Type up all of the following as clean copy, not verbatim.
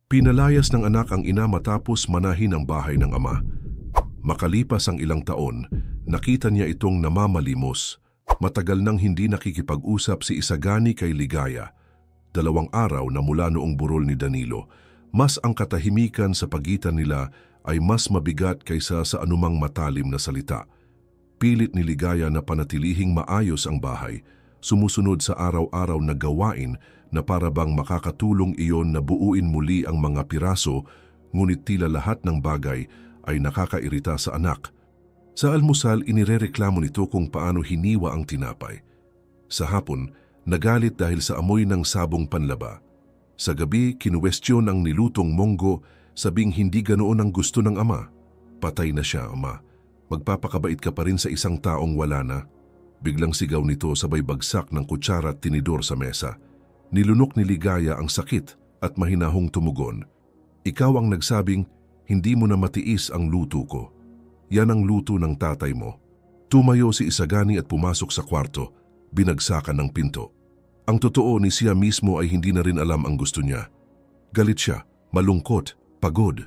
Pinalayas ng anak ang ina matapos manahin ang bahay ng ama. Makalipas ang ilang taon, nakita niya itong namamalimos. Matagal nang hindi nakikipag-usap si Isagani kay Ligaya. 2 araw na mula noong burol ni Danilo, mas ang katahimikan sa pagitan nila ay mas mabigat kaysa sa anumang matalim na salita. Pilit ni Ligaya na panatilihing maayos ang bahay, sumusunod sa araw-araw na gawain na para bang makakatulong iyon na buuin muli ang mga piraso, ngunit tila lahat ng bagay ay nakakairita sa anak. Sa almusal, inirereklamo nito kung paano hiniwa ang tinapay. Sa hapon, nagalit dahil sa amoy ng sabong panlaba. Sa gabi, kinuwestiyon ang nilutong monggo, sabing hindi ganoon ang gusto ng ama. Patay na siya, ama. Magpapakabait ka pa rin sa isang taong wala na. Biglang sigaw nito sabay bagsak ng kutsara at tinidor sa mesa. Nilunok ni Ligaya ang sakit at mahinahong tumugon. Ikaw ang nagsabing, hindi mo na matiis ang luto ko. Yan ang luto ng tatay mo. Tumayo si Isagani at pumasok sa kwarto, binagsakan ng pinto. Ang totoo ni siya mismo ay hindi na rin alam ang gusto niya. Galit siya, malungkot, pagod.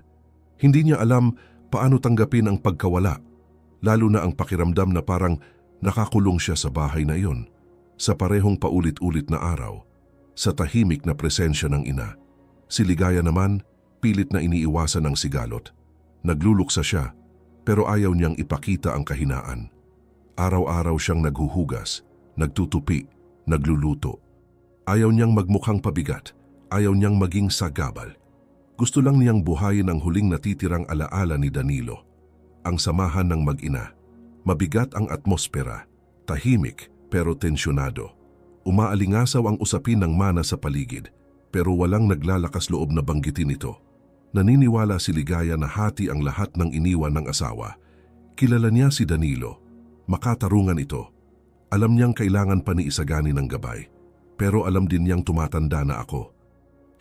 Hindi niya alam paano tanggapin ang pagkawala, lalo na ang pakiramdam na parang nakakulong siya sa bahay na iyon, sa parehong paulit-ulit na araw, sa tahimik na presensya ng ina. Si Ligaya naman, pilit na iniiwasan ang sigalot. Nagluluksa siya, pero ayaw niyang ipakita ang kahinaan. Araw-araw siyang naghuhugas, nagtutupi, nagluluto. Ayaw niyang magmukhang pabigat, ayaw niyang maging sagabal. Gusto lang niyang buhayin ang huling natitirang alaala ni Danilo, ang samahan ng mag-ina. Mabigat ang atmosfera, tahimik pero tensyonado. Umaalingasaw ang usapin ng mana sa paligid, pero walang naglalakas loob na banggitin ito. Naniniwala si Ligaya na hati ang lahat ng iniwan ng asawa. Kilala niya si Danilo. Makatarungan ito. Alam niyang kailangan pa ni Isagani ng gabay. Pero alam din niyang tumatanda na ako.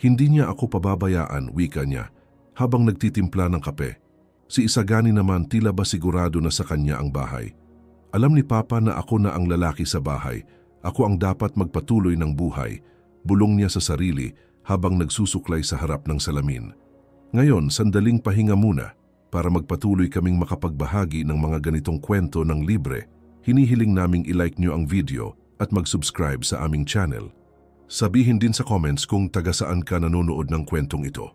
Hindi niya ako pababayaan, wika niya, habang nagtitimpla ng kape. Si Isagani naman tila ba sigurado na sa kanya ang bahay. Alam ni Papa na ako na ang lalaki sa bahay. Ako ang dapat magpatuloy ng buhay. Bulong niya sa sarili habang nagsusuklay sa harap ng salamin. Ngayon, sandaling pahinga muna para magpatuloy kaming makapagbahagi ng mga ganitong kwento ng libre. Hinihiling naming i-like nyo ang video at mag-subscribe sa aming channel. Sabihin din sa comments kung taga saan ka nanonood ng kwentong ito.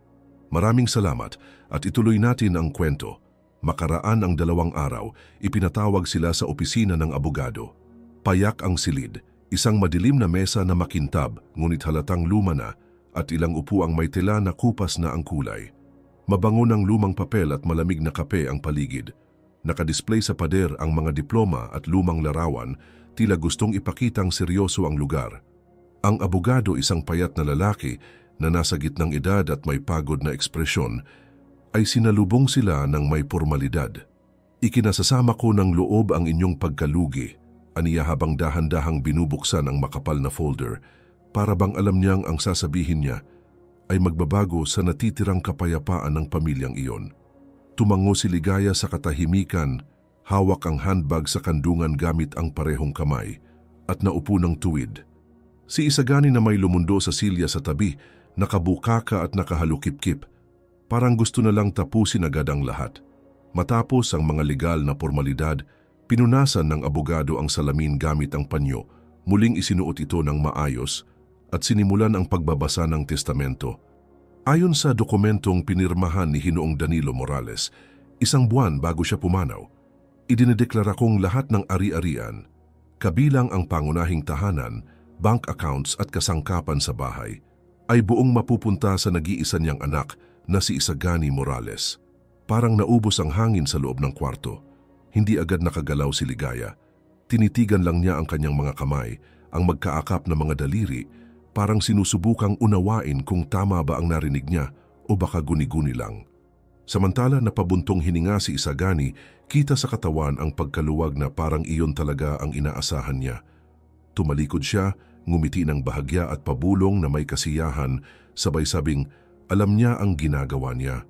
Maraming salamat at ituloy natin ang kwento. Makaraan ang 2 araw, ipinatawag sila sa opisina ng abogado. Payak ang silid, isang madilim na mesa na makintab ngunit halatang luma na at ilang upuang may tela na kupas na ang kulay. Mabango ng lumang papel at malamig na kape ang paligid. Nakadisplay sa pader ang mga diploma at lumang larawan, tila gustong ipakitang seryoso ang lugar. Ang abogado, isang payat na lalaki na nasa gitnang edad at may pagod na ekspresyon, ay sinalubong sila ng may pormalidad. Ikinasasama ko ng loob ang inyong pagkalugi, aniya habang dahan-dahang binubuksan ang makapal na folder, para bang alam niyang ang sasabihin niya ay magbabago sa natitirang kapayapaan ng pamilyang iyon. Tumango si Ligaya sa katahimikan, hawak ang handbag sa kandungan gamit ang parehong kamay, at naupo ng tuwid. Si Isagani na may lumundo sa silya sa tabi, nakabukaka at nakahalukip-kip. Parang gusto na lang tapusin agad ang lahat. Matapos ang mga legal na pormalidad, pinunasan ng abogado ang salamin gamit ang panyo, muling isinuot ito ng maayos, at sinimulan ang pagbabasa ng testamento. Ayon sa dokumentong pinirmahan ni Hinoong Danilo Morales, 1 buwan bago siya pumanaw, idinedeklara kong lahat ng ari-arian, kabilang ang pangunahing tahanan, bank accounts at kasangkapan sa bahay, ay buong mapupunta sa nag-iisa niyang anak na si Isagani Morales. Parang naubos ang hangin sa loob ng kwarto. Hindi agad nakagalaw si Ligaya. Tinitigan lang niya ang kanyang mga kamay, ang magkaakap na mga daliri, parang sinusubukang unawain kung tama ba ang narinig niya o baka guni-guni lang. Samantala napabuntong hininga si Isagani, kita sa katawan ang pagkaluwag na parang iyon talaga ang inaasahan niya. Tumalikod siya, ngumiti ng bahagya at pabulong na may kasiyahan, sabay sabing alam niya ang ginagawa niya.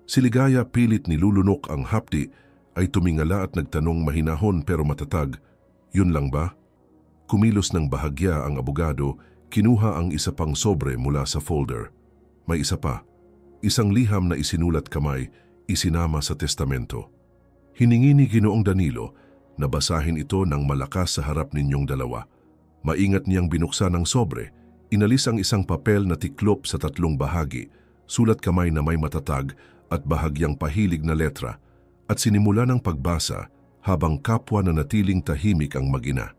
Si Ligaya, pilit nilulunok ang hapdi, ay tumingala at nagtanong mahinahon pero matatag, "Yun lang ba?" Kumilos ng bahagya ang abogado, kinuha ang isa pang sobre mula sa folder. "May isa pa." Isang liham na isinulat kamay, isinama sa testamento. Hiningi ni Ginoong Danilo na basahin ito ng malakas sa harap ninyong dalawa. Maingat niyang binuksan ang sobre, inalis ang isang papel na tiklop sa 3 bahagi, sulat kamay na may matatag at bahagyang pahilig na letra, at sinimula ng pagbasa habang kapwa na natiling tahimik ang mag-ina.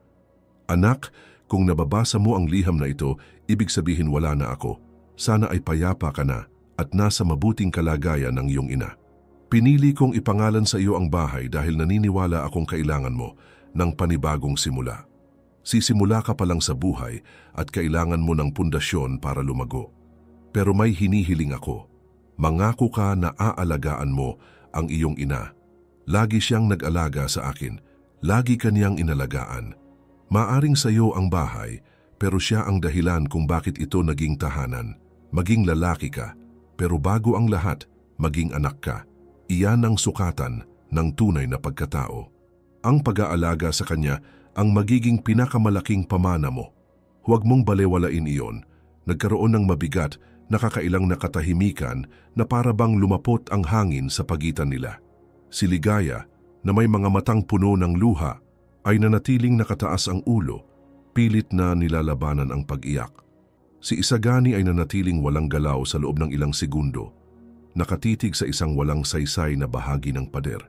Anak, kung nababasa mo ang liham na ito, ibig sabihin wala na ako. Sana ay payapa ka na at nasa mabuting kalagayan ng iyong ina. Pinili kong ipangalan sa iyo ang bahay dahil naniniwala akong kailangan mo ng panibagong simula. Sisimula ka pa lang sa buhay at kailangan mo ng pundasyon para lumago. Pero may hinihiling ako. Mangako ka na aalagaan mo ang iyong ina. Lagi siyang nag-alaga sa akin. Lagi kanyang inalagaan. Maaring sa iyo ang bahay, pero siya ang dahilan kung bakit ito naging tahanan. Maging lalaki ka, pero bago ang lahat, maging anak ka. Iyan ang sukatan ng tunay na pagkatao. Ang pag-aalaga sa kanya ang magiging pinakamalaking pamana mo. Huwag mong balewalain iyon. Nagkaroon ng mabigat, nakakailang na katahimikan na para bang lumapot ang hangin sa pagitan nila. Si Ligaya, na may mga matang puno ng luha, ay nanatiling nakataas ang ulo, pilit na nilalabanan ang pag-iyak. Si Isagani ay nanatiling walang galaw sa loob ng ilang segundo, nakatitig sa isang walang saysay na bahagi ng pader,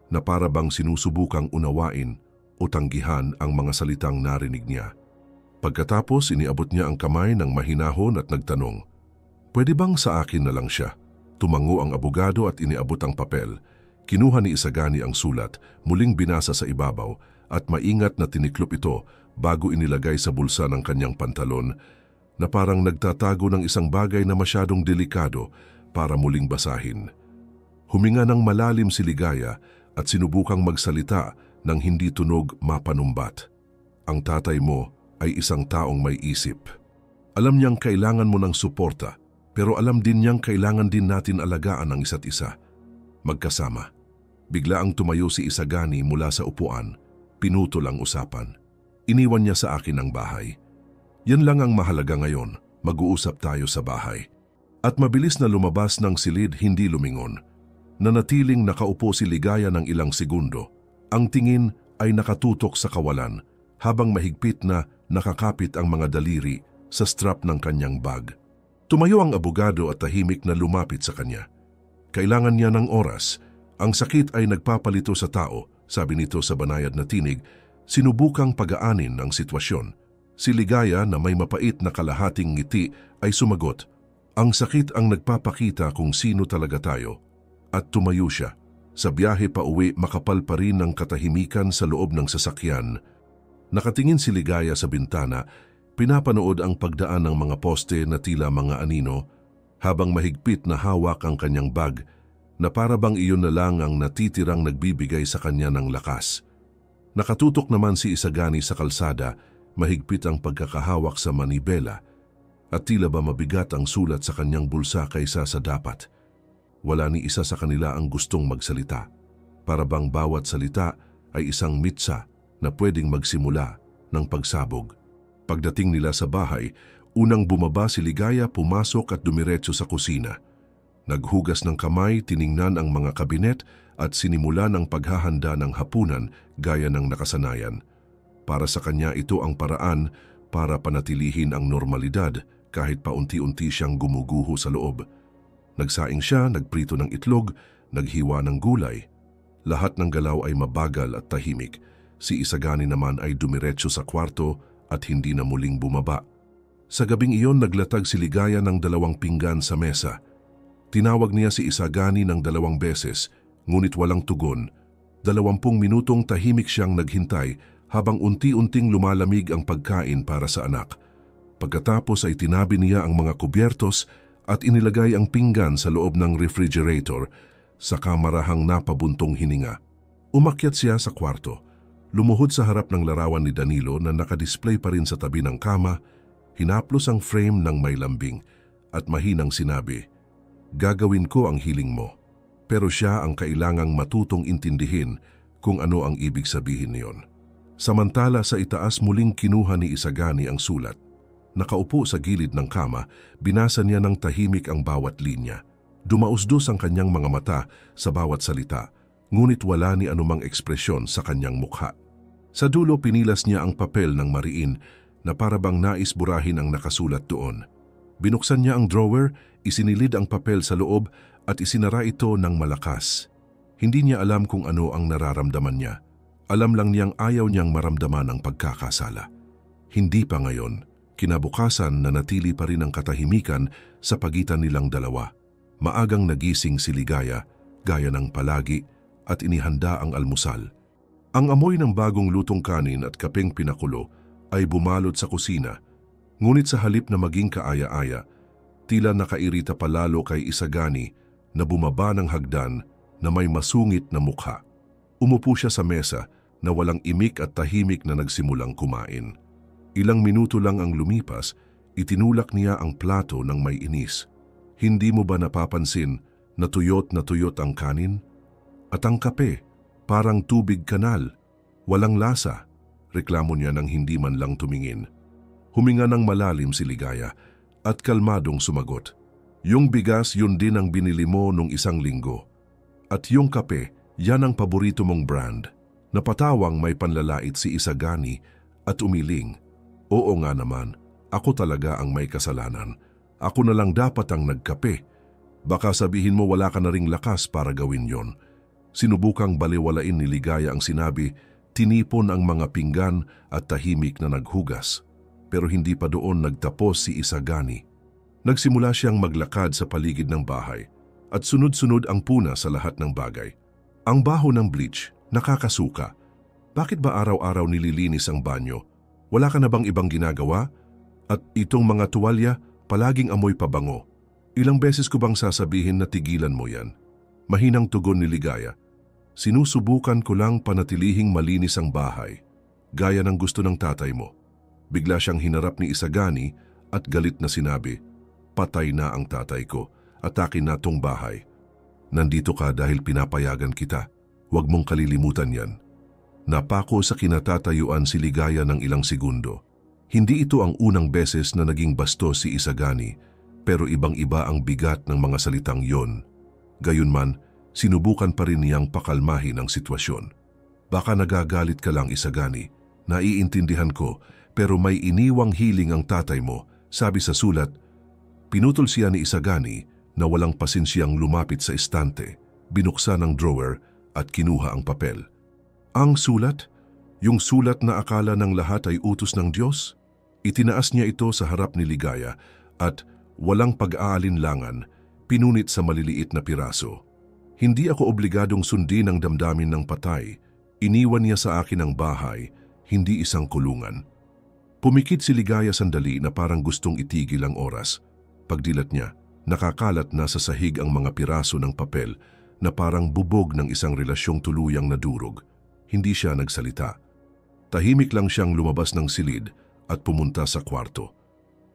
na para bang sinusubukang unawain o tanggihan ang mga salitang narinig niya. Pagkatapos, iniabot niya ang kamay ng mahinahon at nagtanong, "Pwede bang sa akin na lang siya?" Tumango ang abogado at iniabot ang papel. Kinuha ni Isagani ang sulat, muling binasa sa ibabaw at maingat na tiniklop ito bago inilagay sa bulsa ng kanyang pantalon na parang nagtatago ng isang bagay na masyadong delikado para muling basahin. Huminga ng malalim si Ligaya at sinubukang magsalita ng hindi tunog mapanumbat. Ang tatay mo ay isang taong may isip. Alam niyang kailangan mo ng suporta, pero alam din niyang kailangan din natin alagaan ang isa't isa. Magkasama. Bigla ang tumayo si Isagani mula sa upuan. Pinutol ang usapan. Iniwan niya sa akin ang bahay. Yan lang ang mahalaga ngayon. Mag-uusap tayo sa bahay. At mabilis na lumabas ng silid, hindi lumingon. Nanatiling nakaupo si Ligaya ng ilang segundo. Ang tingin ay nakatutok sa kawalan habang mahigpit na nakakapit ang mga daliri sa strap ng kanyang bag. Tumayo ang abogado at tahimik na lumapit sa kanya. Kailangan niya ng oras. Ang sakit ay nagpapalito sa tao, sabi nito sa banayad na tinig, sinubukang pagaanin ang sitwasyon. Si Ligaya na may mapait na kalahating ngiti ay sumagot, "Ang sakit ang nagpapakita kung sino talaga tayo." At tumayo siya. Sa biyahe pa uwi, makapal pa rin ang katahimikan sa loob ng sasakyan. Nakatingin si Ligaya sa bintana, pinapanood ang pagdaan ng mga poste na tila mga anino, habang mahigpit na hawak ang kanyang bag, na para bang iyon na lang ang natitirang nagbibigay sa kanya ng lakas. Nakatutok naman si Isagani sa kalsada, mahigpit ang pagkakahawak sa manibela, at tila ba mabigat ang sulat sa kanyang bulsa kaysa sa dapat. Wala ni isa sa kanila ang gustong magsalita. Para bang bawat salita ay isang mitsa na pwedeng magsimula ng pagsabog. Pagdating nila sa bahay, unang bumaba si Ligaya, pumasok at dumiretso sa kusina. Naghugas ng kamay, tiningnan ang mga kabinet at sinimula ng paghahanda ng hapunan gaya ng nakasanayan. Para sa kanya ito ang paraan para panatilihin ang normalidad kahit paunti-unti siyang gumuguho sa loob. Nagsaing siya, nagprito ng itlog, naghiwa ng gulay. Lahat ng galaw ay mabagal at tahimik. Si Isagani naman ay dumiretso sa kwarto at hindi na muling bumaba. Sa gabing iyon, naglatag si Ligaya ng 2 pinggan sa mesa. Tinawag niya si Isagani ng 2 beses, ngunit walang tugon. 20 minutong tahimik siyang naghintay habang unti-unting lumalamig ang pagkain para sa anak. Pagkatapos ay tinabi niya ang mga kubyertos at inilagay ang pinggan sa loob ng refrigerator, sa kamarahang napabuntong hininga. Umakyat siya sa kwarto. Lumuhod sa harap ng larawan ni Danilo na nakadisplay pa rin sa tabi ng kama, hinaplos ang frame ng may lambing at mahinang sinabi, "Gagawin ko ang hiling mo." Pero siya ang kailangang matutong intindihin kung ano ang ibig sabihin niyon. Samantala sa itaas, muling kinuha ni Isagani ang sulat. Nakaupo sa gilid ng kama, binasa niya ng tahimik ang bawat linya. Dumausdos ang kanyang mga mata sa bawat salita, ngunit wala ni anumang ekspresyon sa kanyang mukha. Sa dulo pinilas niya ang papel ng mariin na parabang nais burahin ang nakasulat doon. Binuksan niya ang drawer, isinilid ang papel sa loob at isinara ito ng malakas. Hindi niya alam kung ano ang nararamdaman niya. Alam lang niyang ayaw niyang maramdaman ang pagkakasala. Hindi pa ngayon. Kinabukasan nanatili pa rin ang katahimikan sa pagitan nilang dalawa. Maagang nagising si Ligaya, gaya ng palagi, at inihanda ang almusal. Ang amoy ng bagong lutong kanin at kapeng pinakulo ay bumalot sa kusina, ngunit sa halip na maging kaaya-aya, tila nakairita palalo kay Isagani na bumaba ng hagdan na may masungit na mukha. Umupo siya sa mesa na walang imik at tahimik na nagsimulang kumain. Ilang minuto lang ang lumipas, itinulak niya ang plato ng may inis. Hindi mo ba napapansin na tuyot ang kanin? At ang kape, parang tubig kanal, walang lasa. Reklamo niya nang hindi man lang tumingin. Huminga ng malalim si Ligaya at kalmadong sumagot. Yung bigas yun din ang binili mo nung isang linggo. At yung kape, yan ang paborito mong brand. Napatawang may panlalait si Isagani at umiling. Oo nga naman, ako talaga ang may kasalanan. Ako na lang dapat ang nagkape. Baka sabihin mo wala ka na ring lakas para gawin yon. Sinubukang baliwalain ni Ligaya ang sinabi, tinipon ang mga pinggan at tahimik na naghugas. Pero hindi pa doon nagtapos si Isagani. Nagsimula siyang maglakad sa paligid ng bahay at sunod-sunod ang puna sa lahat ng bagay. Ang baho ng bleach, nakakasuka. Bakit ba araw-araw nililinis ang banyo? Wala ka na bang ibang ginagawa? At itong mga tuwalya, palaging amoy pabango. Ilang beses ko bang sasabihin na tigilan mo yan? Mahinang tugon ni Ligaya. Sinusubukan ko lang panatilihing malinis ang bahay, gaya ng gusto ng tatay mo. Bigla siyang hinarap ni Isagani at galit na sinabi, patay na ang tatay ko at akin na tong bahay. Nandito ka dahil pinapayagan kita. Huwag mong kalilimutan yan. Napako sa kinatatayuan si Ligaya ng ilang segundo. Hindi ito ang unang beses na naging bastos si Isagani, pero ibang-iba ang bigat ng mga salitang yon. Gayunman, sinubukan pa rin niyang pakalmahin ang sitwasyon. Baka nagagalit ka lang, Isagani. Naiintindihan ko, pero may iniwang hiling ang tatay mo, sabi sa sulat. Pinutol siya ni Isagani na walang pasinsyang lumapit sa estante, binuksan ang drawer at kinuha ang papel. Ang sulat? Yung sulat na akala ng lahat ay utos ng Diyos? Itinaas niya ito sa harap ni Ligaya at walang pag-aalinlangan, pinunit sa maliliit na piraso. Hindi ako obligadong sundin ang damdamin ng patay. Iniwan niya sa akin ang bahay, hindi isang kulungan. Pumikit si Ligaya sandali na parang gustong itigil ang oras. Pagdilat niya, nakakalat na sa sahig ang mga piraso ng papel na parang bubog ng isang relasyong tuluyang nadurog. Hindi siya nagsalita. Tahimik lang siyang lumabas ng silid at pumunta sa kwarto.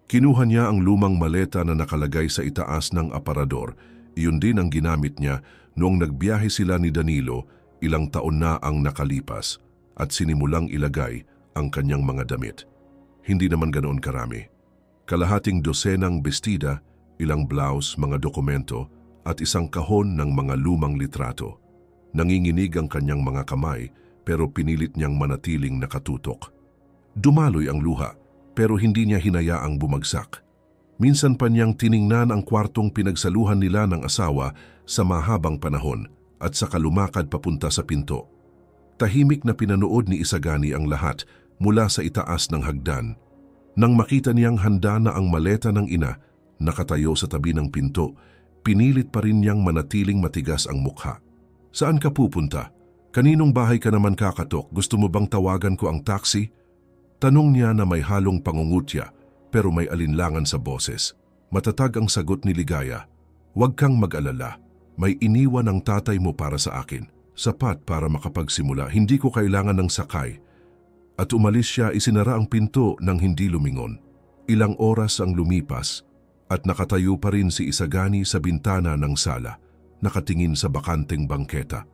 Kinuha niya ang lumang maleta na nakalagay sa itaas ng aparador. Iyon din ang ginamit niya noong nagbiyahe sila ni Danilo, ilang taon na ang nakalipas, at sinimulang ilagay ang kanyang mga damit. Hindi naman ganoon karami. Kalahating dosenang bestida, ilang blouse, mga dokumento, at isang kahon ng mga lumang litrato. Nanginginig ang kanyang mga kamay, pero pinilit niyang manatiling nakatutok. Dumaloy ang luha, pero hindi niya hinayaang bumagsak. Minsan pa niyang tiningnan ang kwartong pinagsaluhan nila ng asawa sa mahabang panahon at saka lumakad papunta sa pinto. Tahimik na pinanood ni Isagani ang lahat mula sa itaas ng hagdan. Nang makita niyang handa na ang maleta ng ina, nakatayo sa tabi ng pinto, pinilit pa rin niyang manatiling matigas ang mukha. Saan ka pupunta? Kaninong bahay ka naman kakatok? Gusto mo bang tawagan ko ang taxi? Tanong niya na may halong pangungutya pero may alinlangan sa boses. Matatag ang sagot ni Ligaya. Huwag kang mag-alala. May iniwan ang tatay mo para sa akin. Sapat para makapagsimula. Hindi ko kailangan ng sakay. At umalis siya, isinara ang pinto nang hindi lumingon. Ilang oras ang lumipas at nakatayo pa rin si Isagani sa bintana ng sala, nakatingin sa bakanteng bangketa.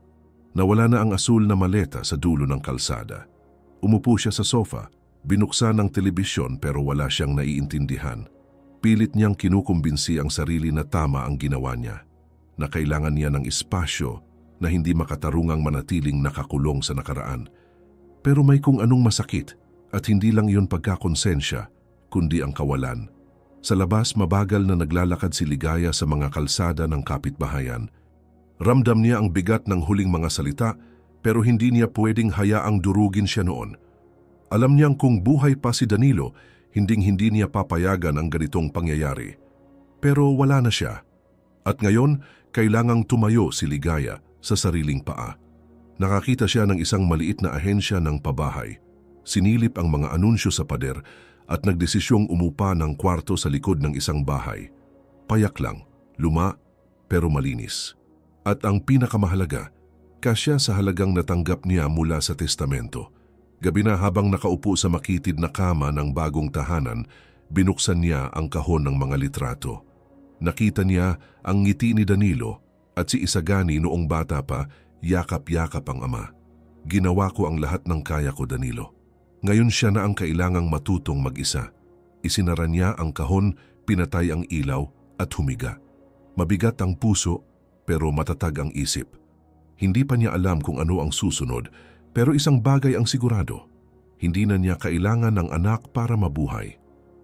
Nawala na ang asul na maleta sa dulo ng kalsada. Umupo siya sa sofa. Binuksan ang telebisyon pero wala siyang naiintindihan. Pilit niyang kinukumbinsi ang sarili na tama ang ginawa niya. na kailangan niya ng espasyo na hindi makatarungang manatiling nakakulong sa nakaraan. Pero may kung anong masakit at hindi lang iyon pagkakonsensya, kundi ang kawalan. Sa labas, mabagal na naglalakad si Ligaya sa mga kalsada ng kapitbahayan. Ramdam niya ang bigat ng huling mga salita, pero hindi niya pwedeng hayaang durugin siya noon. Alam niyang kung buhay pa si Danilo, hinding-hindi niya papayagan ang ganitong pangyayari. Pero wala na siya. At ngayon, kailangang tumayo si Ligaya sa sariling paa. Nakakita siya ng isang maliit na ahensya ng pabahay. Sinilip ang mga anunsyo sa pader at nagdesisyong umupa ng kwarto sa likod ng isang bahay. Payak lang, luma, pero malinis. At ang pinakamahalaga, kasya sa halagang natanggap niya mula sa testamento. Gabi na habang nakaupo sa makitid na kama ng bagong tahanan, binuksan niya ang kahon ng mga litrato. Nakita niya ang ngiti ni Danilo at si Isagani noong bata pa, yakap-yakap ang ama. Ginawa ko ang lahat ng kaya ko, Danilo. Ngayon siya na ang kailangang matutong mag-isa. Isinara niya ang kahon, pinatay ang ilaw at humiga. Mabigat ang puso pero matatag ang isip. Hindi pa niya alam kung ano ang susunod, pero isang bagay ang sigurado. Hindi na niya kailangan ng anak para mabuhay.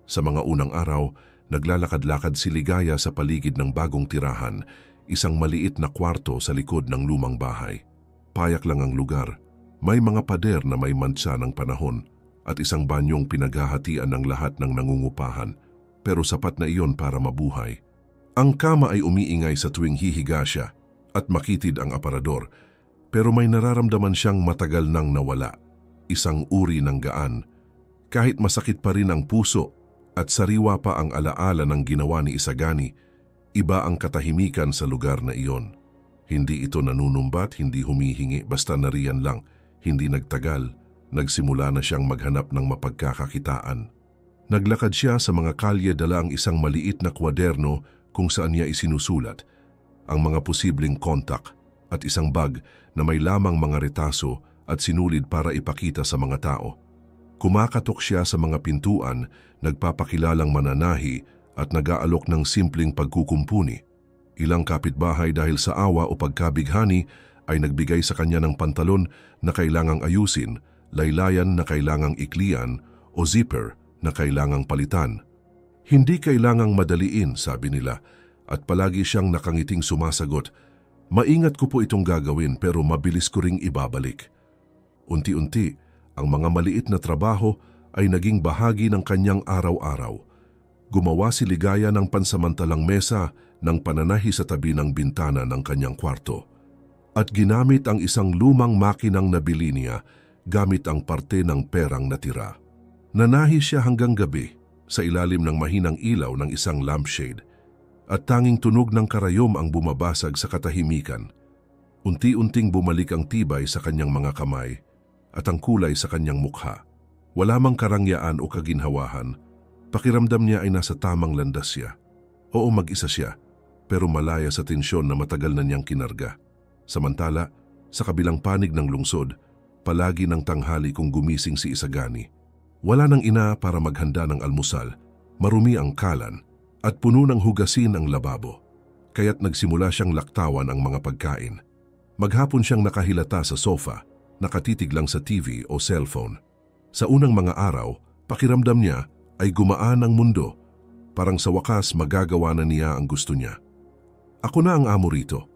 Sa mga unang araw, naglalakad-lakad si Ligaya sa paligid ng bagong tirahan, isang maliit na kwarto sa likod ng lumang bahay. Payak lang ang lugar. May mga pader na may mantsa ng panahon at isang banyong pinaghahatian ng lahat ng nangungupahan, pero sapat na iyon para mabuhay. Ang kama ay umiingay sa tuwing hihiga siya at makitid ang aparador, pero may nararamdaman siyang matagal nang nawala. Isang uri ng gaan. Kahit masakit pa rin ang puso at sariwa pa ang alaala ng ginawa ni Isagani, iba ang katahimikan sa lugar na iyon. Hindi ito nanunumbat, hindi humihingi, basta nariyan lang. Hindi nagtagal, nagsimula na siyang maghanap ng mapagkakakitaan. Naglakad siya sa mga kalye, dala ang isang maliit na kwaderno kung saan niya isinusulat ang mga posibleng kontak at isang bag na may lamang mga retaso at sinulid para ipakita sa mga tao. Kumakatok siya sa mga pintuan, nagpapakilalang mananahi at nag-aalok ng simpleng pagkukumpuni. Ilang kapitbahay dahil sa awa o pagkabighani ay nagbigay sa kanya ng pantalon na kailangang ayusin, laylayan na kailangang iklian o zipper na kailangang palitan. Hindi kailangang madaliin, sabi nila, at palagi siyang nakangiting sumasagot, "Maingat ko po itong gagawin pero mabilis ko ring ibabalik." Unti-unti, ang mga maliit na trabaho ay naging bahagi ng kanyang araw-araw. Gumawa si Ligaya ng pansamantalang mesa ng pananahi sa tabi ng bintana ng kanyang kwarto. At ginamit ang isang lumang makinang nabili niya gamit ang parte ng perang natira. Nanahi siya hanggang gabi sa ilalim ng mahinang ilaw ng isang lampshade at tanging tunog ng karayom ang bumabasag sa katahimikan. Unti-unting bumalik ang tibay sa kanyang mga kamay at ang kulay sa kanyang mukha. Wala mang karangyaan o kaginhawahan, pakiramdam niya ay nasa tamang landas siya. Oo, mag-isa siya, pero malaya sa tensyon na matagal na niyang kinarga. Samantala, sa kabilang panig ng lungsod, palagi ng tanghali kung gumising si Isagani. Wala nang ina para maghanda ng almusal, marumi ang kalan, at puno ng hugasin ang lababo. Kaya't nagsimula siyang laktawan ang mga pagkain. Maghapon siyang nakahilata sa sofa, nakatitig lang sa TV o cellphone. Sa unang mga araw, pakiramdam niya ay gumaan ang mundo. Parang sa wakas magagawa na niya ang gusto niya. "Ako na ang amo rito.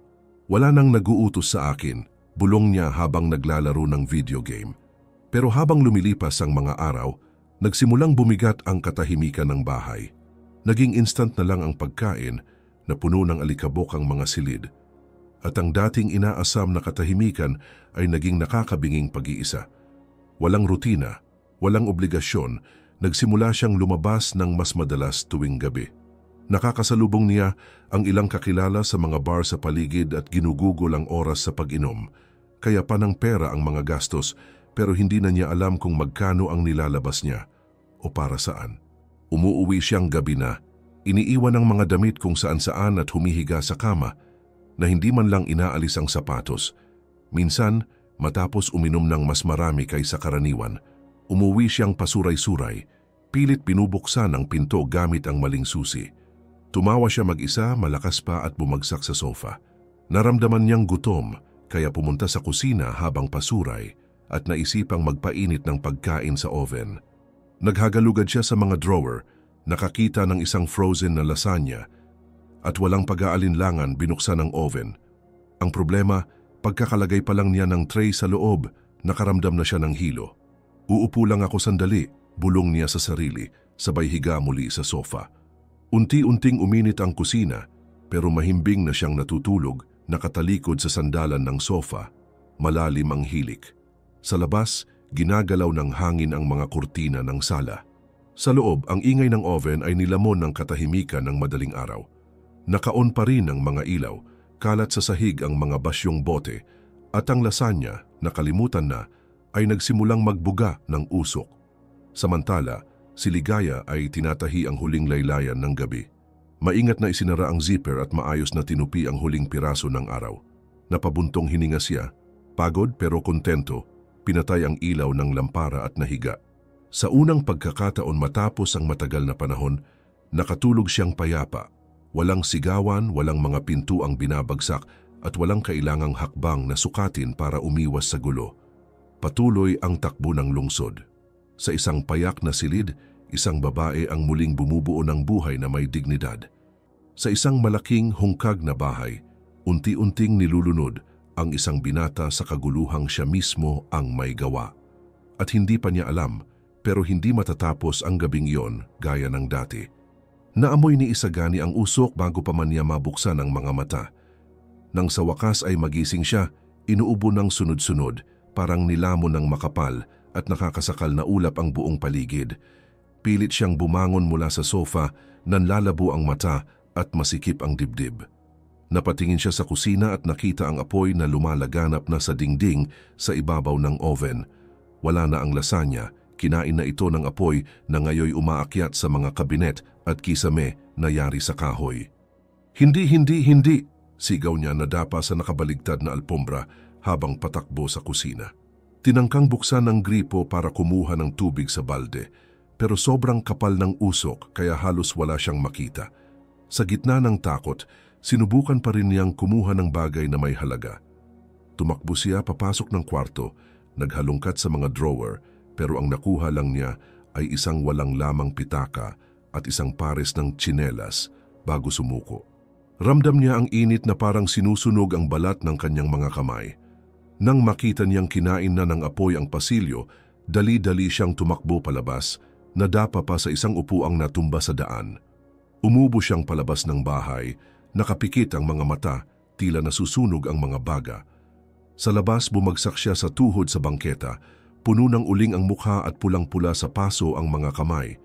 Wala nang nag-uutos sa akin," bulong niya habang naglalaro ng video game. Pero habang lumilipas ang mga araw, nagsimulang bumigat ang katahimikan ng bahay. Naging instant na lang ang pagkain na puno ng alikabok ang mga silid. At ang dating inaasam na katahimikan ay naging nakakabinging pag-iisa. Walang rutina, walang obligasyon, nagsimula siyang lumabas ng mas madalas tuwing gabi. Nakakasalubong niya ang ilang kakilala sa mga bar sa paligid at ginugugol ang oras sa pag-inom. Kaya pa ng pera ang mga gastos, pero hindi na niya alam kung magkano ang nilalabas niya o para saan. Umuuwi siyang gabi na, iniiwan ang mga damit kung saan-saan at humihiga sa kama na hindi man lang inaalis ang sapatos. Minsan, matapos uminom ng mas marami kaysa karaniwan, umuwi siyang pasuray-suray, pilit binubuksan ang pinto gamit ang maling susi. Tumawa siya mag-isa, malakas pa at bumagsak sa sofa. Naramdaman niyang gutom kaya pumunta sa kusina habang pasuray at naisipang magpainit ng pagkain sa oven. Naghagalugad siya sa mga drawer, nakakita ng isang frozen na lasagna at walang pag-aalinlangan binuksan ang oven. Ang problema, pagkakalagay pa lang niya ng tray sa loob, nakaramdam na siya ng hilo. Uupo lang ako sandali, bulong niya sa sarili, sabay higa muli sa sofa. Unti-unting uminit ang kusina, pero mahimbing na siyang natutulog, nakatalikod sa sandalan ng sofa, malalim ang hilik. Sa labas, ginagalaw ng hangin ang mga kurtina ng sala. Sa loob, ang ingay ng oven ay nilamon ng katahimikan ng madaling araw. Nakaon pa rin ang mga ilaw, kalat sa sahig ang mga basyong bote, at ang lasagna, nakalimutan na, ay nagsimulang magbuga ng usok. Samantala, si Ligaya ay tinatahi ang huling laylayan ng gabi. Maingat na isinara ang zipper at maayos na tinupi ang huling piraso ng araw. Napabuntong hininga siya, pagod pero kontento, pinatay ang ilaw ng lampara at nahiga. Sa unang pagkakataon matapos ang matagal na panahon, nakatulog siyang payapa. Walang sigawan, walang mga pinto ang binabagsak at walang kailangang hakbang na sukatin para umiwas sa gulo. Patuloy ang takbo ng lungsod. Sa isang payak na silid, isang babae ang muling bumubuo ng buhay na may dignidad. Sa isang malaking hungkag na bahay, unti-unting nilulunod ang isang binata sa kaguluhang siya mismo ang may gawa. At hindi pa niya alam, pero hindi matatapos ang gabing iyon gaya ng dati. Naamoy ni Isagani ang usok bago pa man niya mabuksan ang mga mata. Nang sa wakas ay magising siya, inuubo ng sunod-sunod, parang nilamon ng makapal at nakakasakal na ulap ang buong paligid. Pilit siyang bumangon mula sa sofa, nanlalabo ang mata at masikip ang dibdib. Napatingin siya sa kusina at nakita ang apoy na lumalaganap na sa dingding sa ibabaw ng oven. Wala na ang lasagna, kinain na ito ng apoy na ngayoy umaakyat sa mga kabinet at kisame na yari sa kahoy. Hindi! Sigaw niya na dapa sa nakabaligtad na alpombra habang patakbo sa kusina. Tinangkang buksan ang gripo para kumuha ng tubig sa balde, pero sobrang kapal ng usok kaya halos wala siyang makita. Sa gitna ng takot, sinubukan pa rin niyang kumuha ng bagay na may halaga. Tumakbo siya papasok ng kwarto, naghalungkat sa mga drawer, pero ang nakuha lang niya ay isang walang lamang pitaka at isang pares ng tsinelas bago sumuko. Ramdam niya ang init na parang sinusunog ang balat ng kanyang mga kamay. Nang makita niyang kinain na ng apoy ang pasilyo, dali-dali siyang tumakbo palabas, nadapa pa sa isang upuang natumba sa daan. Umubo siyang palabas ng bahay, nakapikit ang mga mata, tila nasusunog ang mga baga. Sa labas bumagsak siya sa tuhod sa bangketa, puno ng uling ang mukha at pulang-pula sa paso ang mga kamay.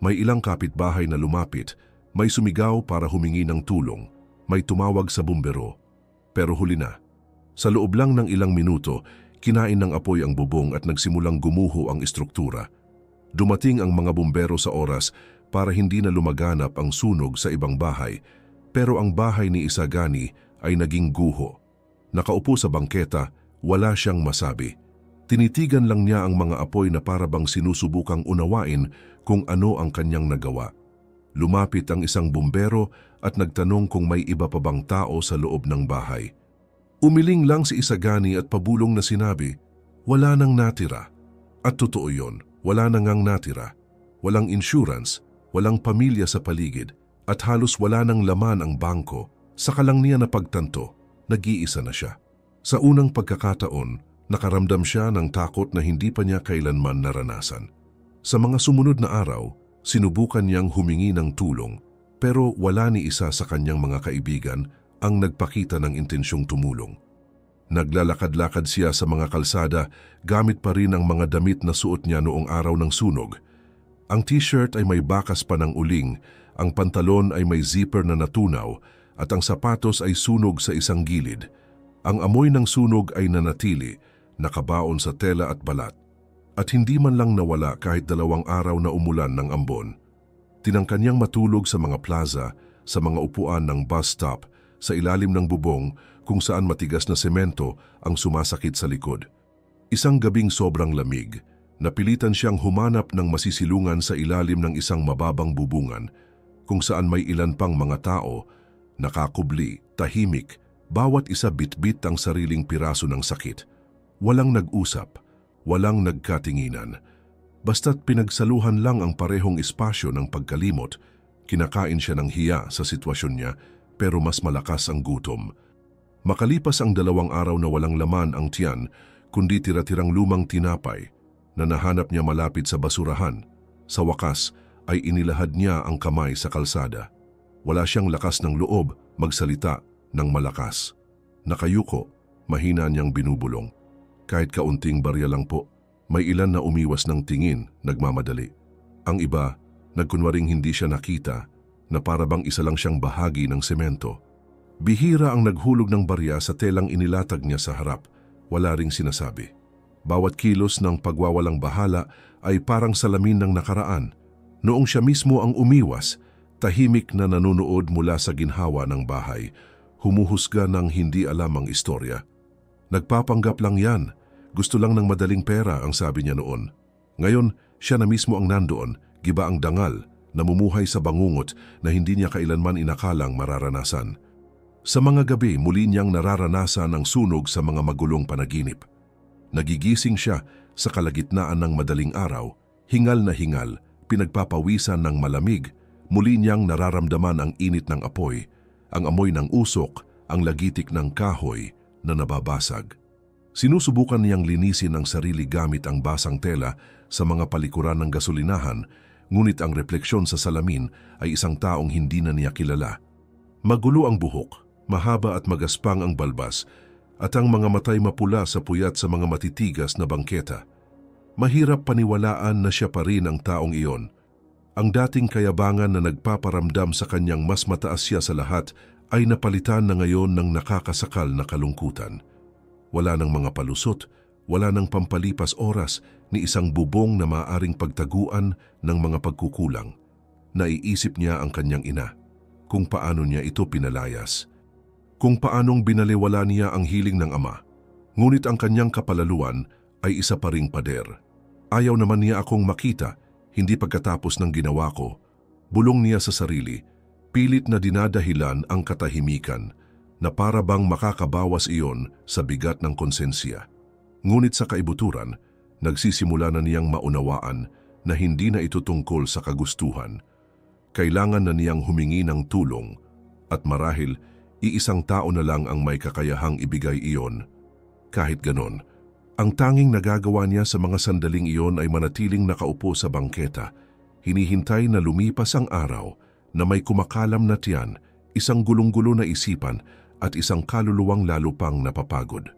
May ilang kapitbahay na lumapit, may sumigaw para humingi ng tulong, may tumawag sa bumbero. Pero huli na. Sa loob lang ng ilang minuto, kinain ng apoy ang bubong at nagsimulang gumuho ang istruktura. Dumating ang mga bumbero sa oras para hindi na lumaganap ang sunog sa ibang bahay, pero ang bahay ni Isagani ay naging guho. Nakaupo sa bangketa, wala siyang masabi. Tinitigan lang niya ang mga apoy na parabang sinusubukang unawain kung ano ang kanyang nagawa. Lumapit ang isang bumbero at nagtanong kung may iba pa bang tao sa loob ng bahay. Umiling lang si Isagani at pabulong na sinabi, "Wala nang natira." At totoo yon, wala nang natira. Walang insurance, walang pamilya sa paligid, at halos wala nang laman ang bangko. Saka lang niya napagtanto, nag-iisa na siya. Sa unang pagkakataon, nakaramdam siya ng takot na hindi pa niya kailanman naranasan. Sa mga sumunod na araw, sinubukan niyang humingi ng tulong, pero wala ni isa sa kanyang mga kaibigan ang nagpakita ng intensyong tumulong. Naglalakad-lakad siya sa mga kalsada, gamit pa rin ang mga damit na suot niya noong araw ng sunog. Ang t-shirt ay may bakas pa ng uling, ang pantalon ay may zipper na natunaw, at ang sapatos ay sunog sa isang gilid. Ang amoy ng sunog ay nanatili, nakabaon sa tela at balat, at hindi man lang nawala kahit 2 araw na umulan ng ambon. Tinangka niyang matulog sa mga plaza, sa mga upuan ng bus stop, sa ilalim ng bubong kung saan matigas na semento ang sumasakit sa likod. Isang gabing sobrang lamig, napilitan siyang humanap ng masisilungan sa ilalim ng isang mababang bubungan kung saan may ilan pang mga tao, nakakubli, tahimik, Bawat isa bitbit ang sariling piraso ng sakit. Walang nag-usap, walang nagkatinginan. Basta't pinagsaluhan lang ang parehong espasyo ng pagkalimot, kinakain siya ng hiya sa sitwasyon niya pero mas malakas ang gutom. Makalipas ang 2 araw na walang laman ang tiyan, kundi tira-tirang lumang tinapay na nahanap niya malapit sa basurahan. Sa wakas ay inilahad niya ang kamay sa kalsada. Wala siyang lakas ng loob magsalita ng malakas. Nakayuko, mahina niyang binubulong. Kahit kaunting barya lang po, may ilan na umiwas ng tingin, nagmamadali. Ang iba, nagkunwaring hindi siya nakita, na para bang isa lang siyang bahagi ng semento. Bihira ang naghulog ng barya sa telang inilatag niya sa harap, wala ring sinasabi. Bawat kilos ng pagwawalang bahala ay parang salamin ng nakaraan. Noong siya mismo ang umiwas, tahimik na nanunood mula sa ginhawa ng bahay, humuhusga ng hindi alam ang istorya. Nagpapanggap lang yan, gusto lang ng madaling pera ang sabi niya noon. Ngayon, siya na mismo ang nandoon, giba ang dangal, namumuhay sa bangungot na hindi niya kailanman inakalang mararanasan. Sa mga gabi, muli niyang nararanasan ang sunog sa mga magulong panaginip. Nagigising siya sa kalagitnaan ng madaling araw, hingal na hingal, pinagpapawisan ng malamig, muli niyang nararamdaman ang init ng apoy, ang amoy ng usok, ang lagitik ng kahoy na nababasag. Sinusubukan niyang linisin ang sarili gamit ang basang tela sa mga palikuran ng gasolinahan, ngunit ang refleksyon sa salamin ay isang taong hindi na niya kilala. Magulo ang buhok, mahaba at magaspang ang balbas, at ang mga matay mapula sa puyat sa mga matitigas na bangketa. Mahirap paniwalaan na siya pa rin ang taong iyon. Ang dating kayabangan na nagpaparamdam sa kanyang mas mataas siya sa lahat ay napalitan na ngayon ng nakakasakal na kalungkutan. Wala ng mga palusot, wala ng pampalipas oras ni isang bubong na maaaring pagtaguan ng mga pagkukulang. Naiisip niya ang kanyang ina, kung paano niya ito pinalayas. Kung paanong binaliwala niya ang hiling ng ama. Ngunit ang kanyang kapalaluan ay isa pa ring pader. Ayaw naman niya akong makita, hindi pagkatapos ng ginawa ko. Bulong niya sa sarili, pilit na dinadahilan ang katahimikan na para bang makakabawas iyon sa bigat ng konsensya. Ngunit sa kaibuturan, nagsisimula na niyang maunawaan na hindi na ito tungkol sa kagustuhan. Kailangan na niyang humingi ng tulong at marahil iisang tao na lang ang may kakayahang ibigay iyon. Kahit ganon, ang tanging nagagawa niya sa mga sandaling iyon ay manatiling nakaupo sa bangketa, hinihintay na lumipas ang araw na may kumakalam na tiyan, isang gulong-gulo na isipan at isang kaluluwang lalo pang napapagod.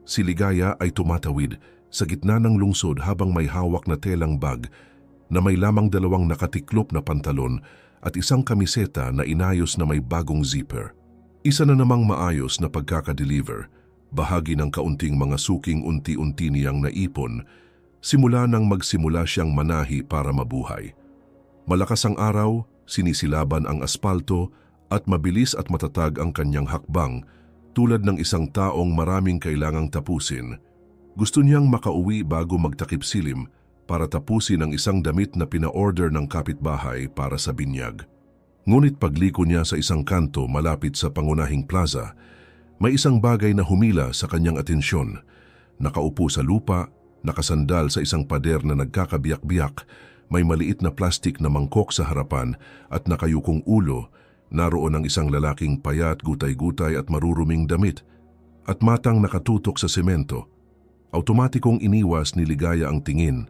Si Ligaya ay tumatawid sa gitna ng lungsod habang may hawak na telang bag na may lamang 2 nakatiklop na pantalon at isang kamiseta na inayos na may bagong zipper. Isa na namang maayos na pagkakadeliver, bahagi ng kaunting mga suking unti-unti niyang naipon, simula nang magsimula siyang manahi para mabuhay. Malakas ang araw, sinisilaban ang aspalto, at mabilis at matatag ang kanyang hakbang, tulad ng isang taong maraming kailangang tapusin. Gusto niyang makauwi bago magtakip silim para tapusin ang isang damit na pina-order ng kapitbahay para sa binyag. Ngunit pagliko niya sa isang kanto malapit sa pangunahing plaza, may isang bagay na humila sa kanyang atensyon. Nakaupo sa lupa, nakasandal sa isang pader na nagkakabiyak-biyak, may maliit na plastik na mangkok sa harapan at nakayukong ulo. Naroon ang isang lalaking payat, gutay-gutay at maruruming damit at matang nakatutok sa semento. Automatikong iniwas ni Ligaya ang tingin.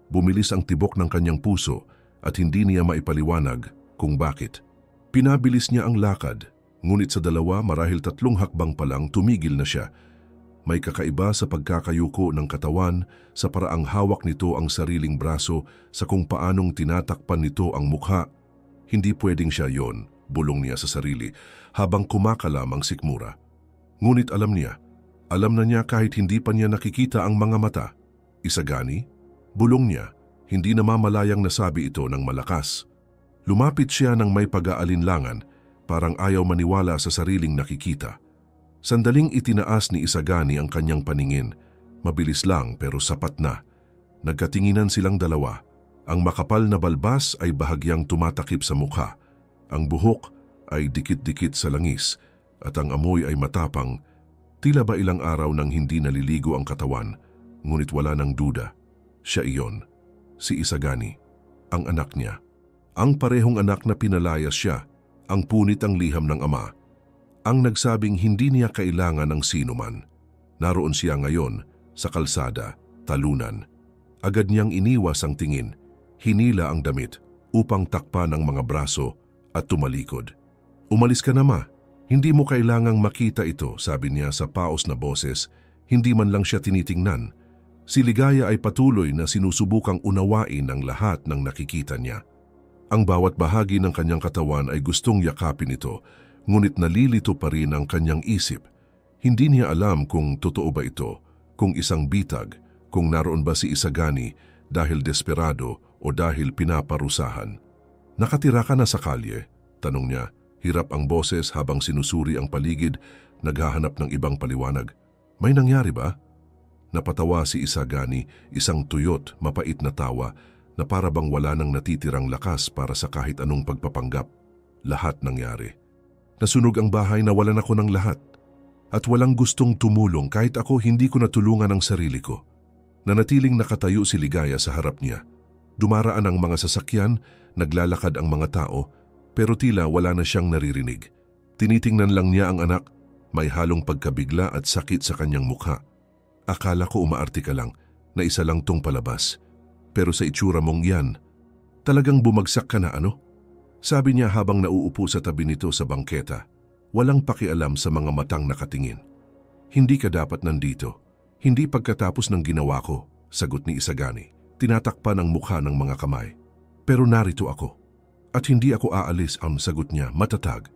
Bumilis ang tibok ng kanyang puso at hindi niya maipaliwanag kung bakit. Pinabilis niya ang lakad, ngunit sa 2 marahil 3 hakbang pa lang tumigil na siya. May kakaiba sa pagkakayuko ng katawan sa paraang hawak nito ang sariling braso sa kung paanong tinatakpan nito ang mukha. Hindi pwedeng siya yon, bulong niya sa sarili habang kumakalam ang sikmura. Ngunit alam na niya kahit hindi pa niya nakikita ang mga mata. Isagani, bulong niya, hindi namamalayang nasabi ito ng malakas. Lumapit siya ng may pag-aalinlangan, parang ayaw maniwala sa sariling nakikita. Sandaling itinaas ni Isagani ang kanyang paningin, mabilis lang pero sapat na. Nagkatinginan silang 2, ang makapal na balbas ay bahagyang tumatakip sa mukha. Ang buhok ay dikit-dikit sa langis at ang amoy ay matapang. Tila ba ilang araw nang hindi naliligo ang katawan, ngunit wala ng duda. Siya iyon, si Isagani, ang anak niya. Ang parehong anak na pinalayas siya, ang punit ang liham ng ama. Ang nagsabing hindi niya kailangan ng sinuman. Naroon siya ngayon, sa kalsada, talunan. Agad niyang iniwas ang tingin, hinila ang damit upang takpan ang mga braso at tumalikod. "Umalis ka na, ma. Hindi mo kailangang makita ito," sabi niya sa paos na boses, hindi man lang siya tinitingnan. Si Ligaya ay patuloy na sinusubukang unawain ang lahat ng nakikita niya. Ang bawat bahagi ng kanyang katawan ay gustong yakapin ito, ngunit nalilito pa rin ang kanyang isip. Hindi niya alam kung totoo ba ito, kung isang bitag, kung naroon ba si Isagani dahil desperado o dahil pinaparusahan. "Nakatira ka na sa kalye?" tanong niya. Hirap ang boses habang sinusuri ang paligid, naghahanap ng ibang paliwanag. "May nangyari ba?" Napatawa si Isagani, isang tuyot, mapait na tawa na para bang wala nang natitirang lakas para sa kahit anong pagpapanggap. "Lahat nangyari. Nasunog ang bahay, nawalan ako ng lahat. At walang gustong tumulong kahit ako hindi ko natulungan ang sarili ko." Nanatiling nakatayo si Ligaya sa harap niya. Dumaraan ang mga sasakyan, naglalakad ang mga tao, pero tila wala na siyang naririnig. Tinitingnan lang niya ang anak, may halong pagkabigla at sakit sa kanyang mukha. "Akala ko umaarte ka lang, na isa lang tong palabas. Pero sa itsura mong yan, talagang bumagsak ka na ano?" sabi niya habang nauupo sa tabi nito sa bangketa. Walang pakialam sa mga matang nakatingin. "Hindi ka dapat nandito. Hindi pagkatapos ng ginawa ko," sagot ni Isagani. Tinatakpan ang mukha ng mga kamay. "Pero narito ako. At hindi ako aalis," ang sagot niya, matatag.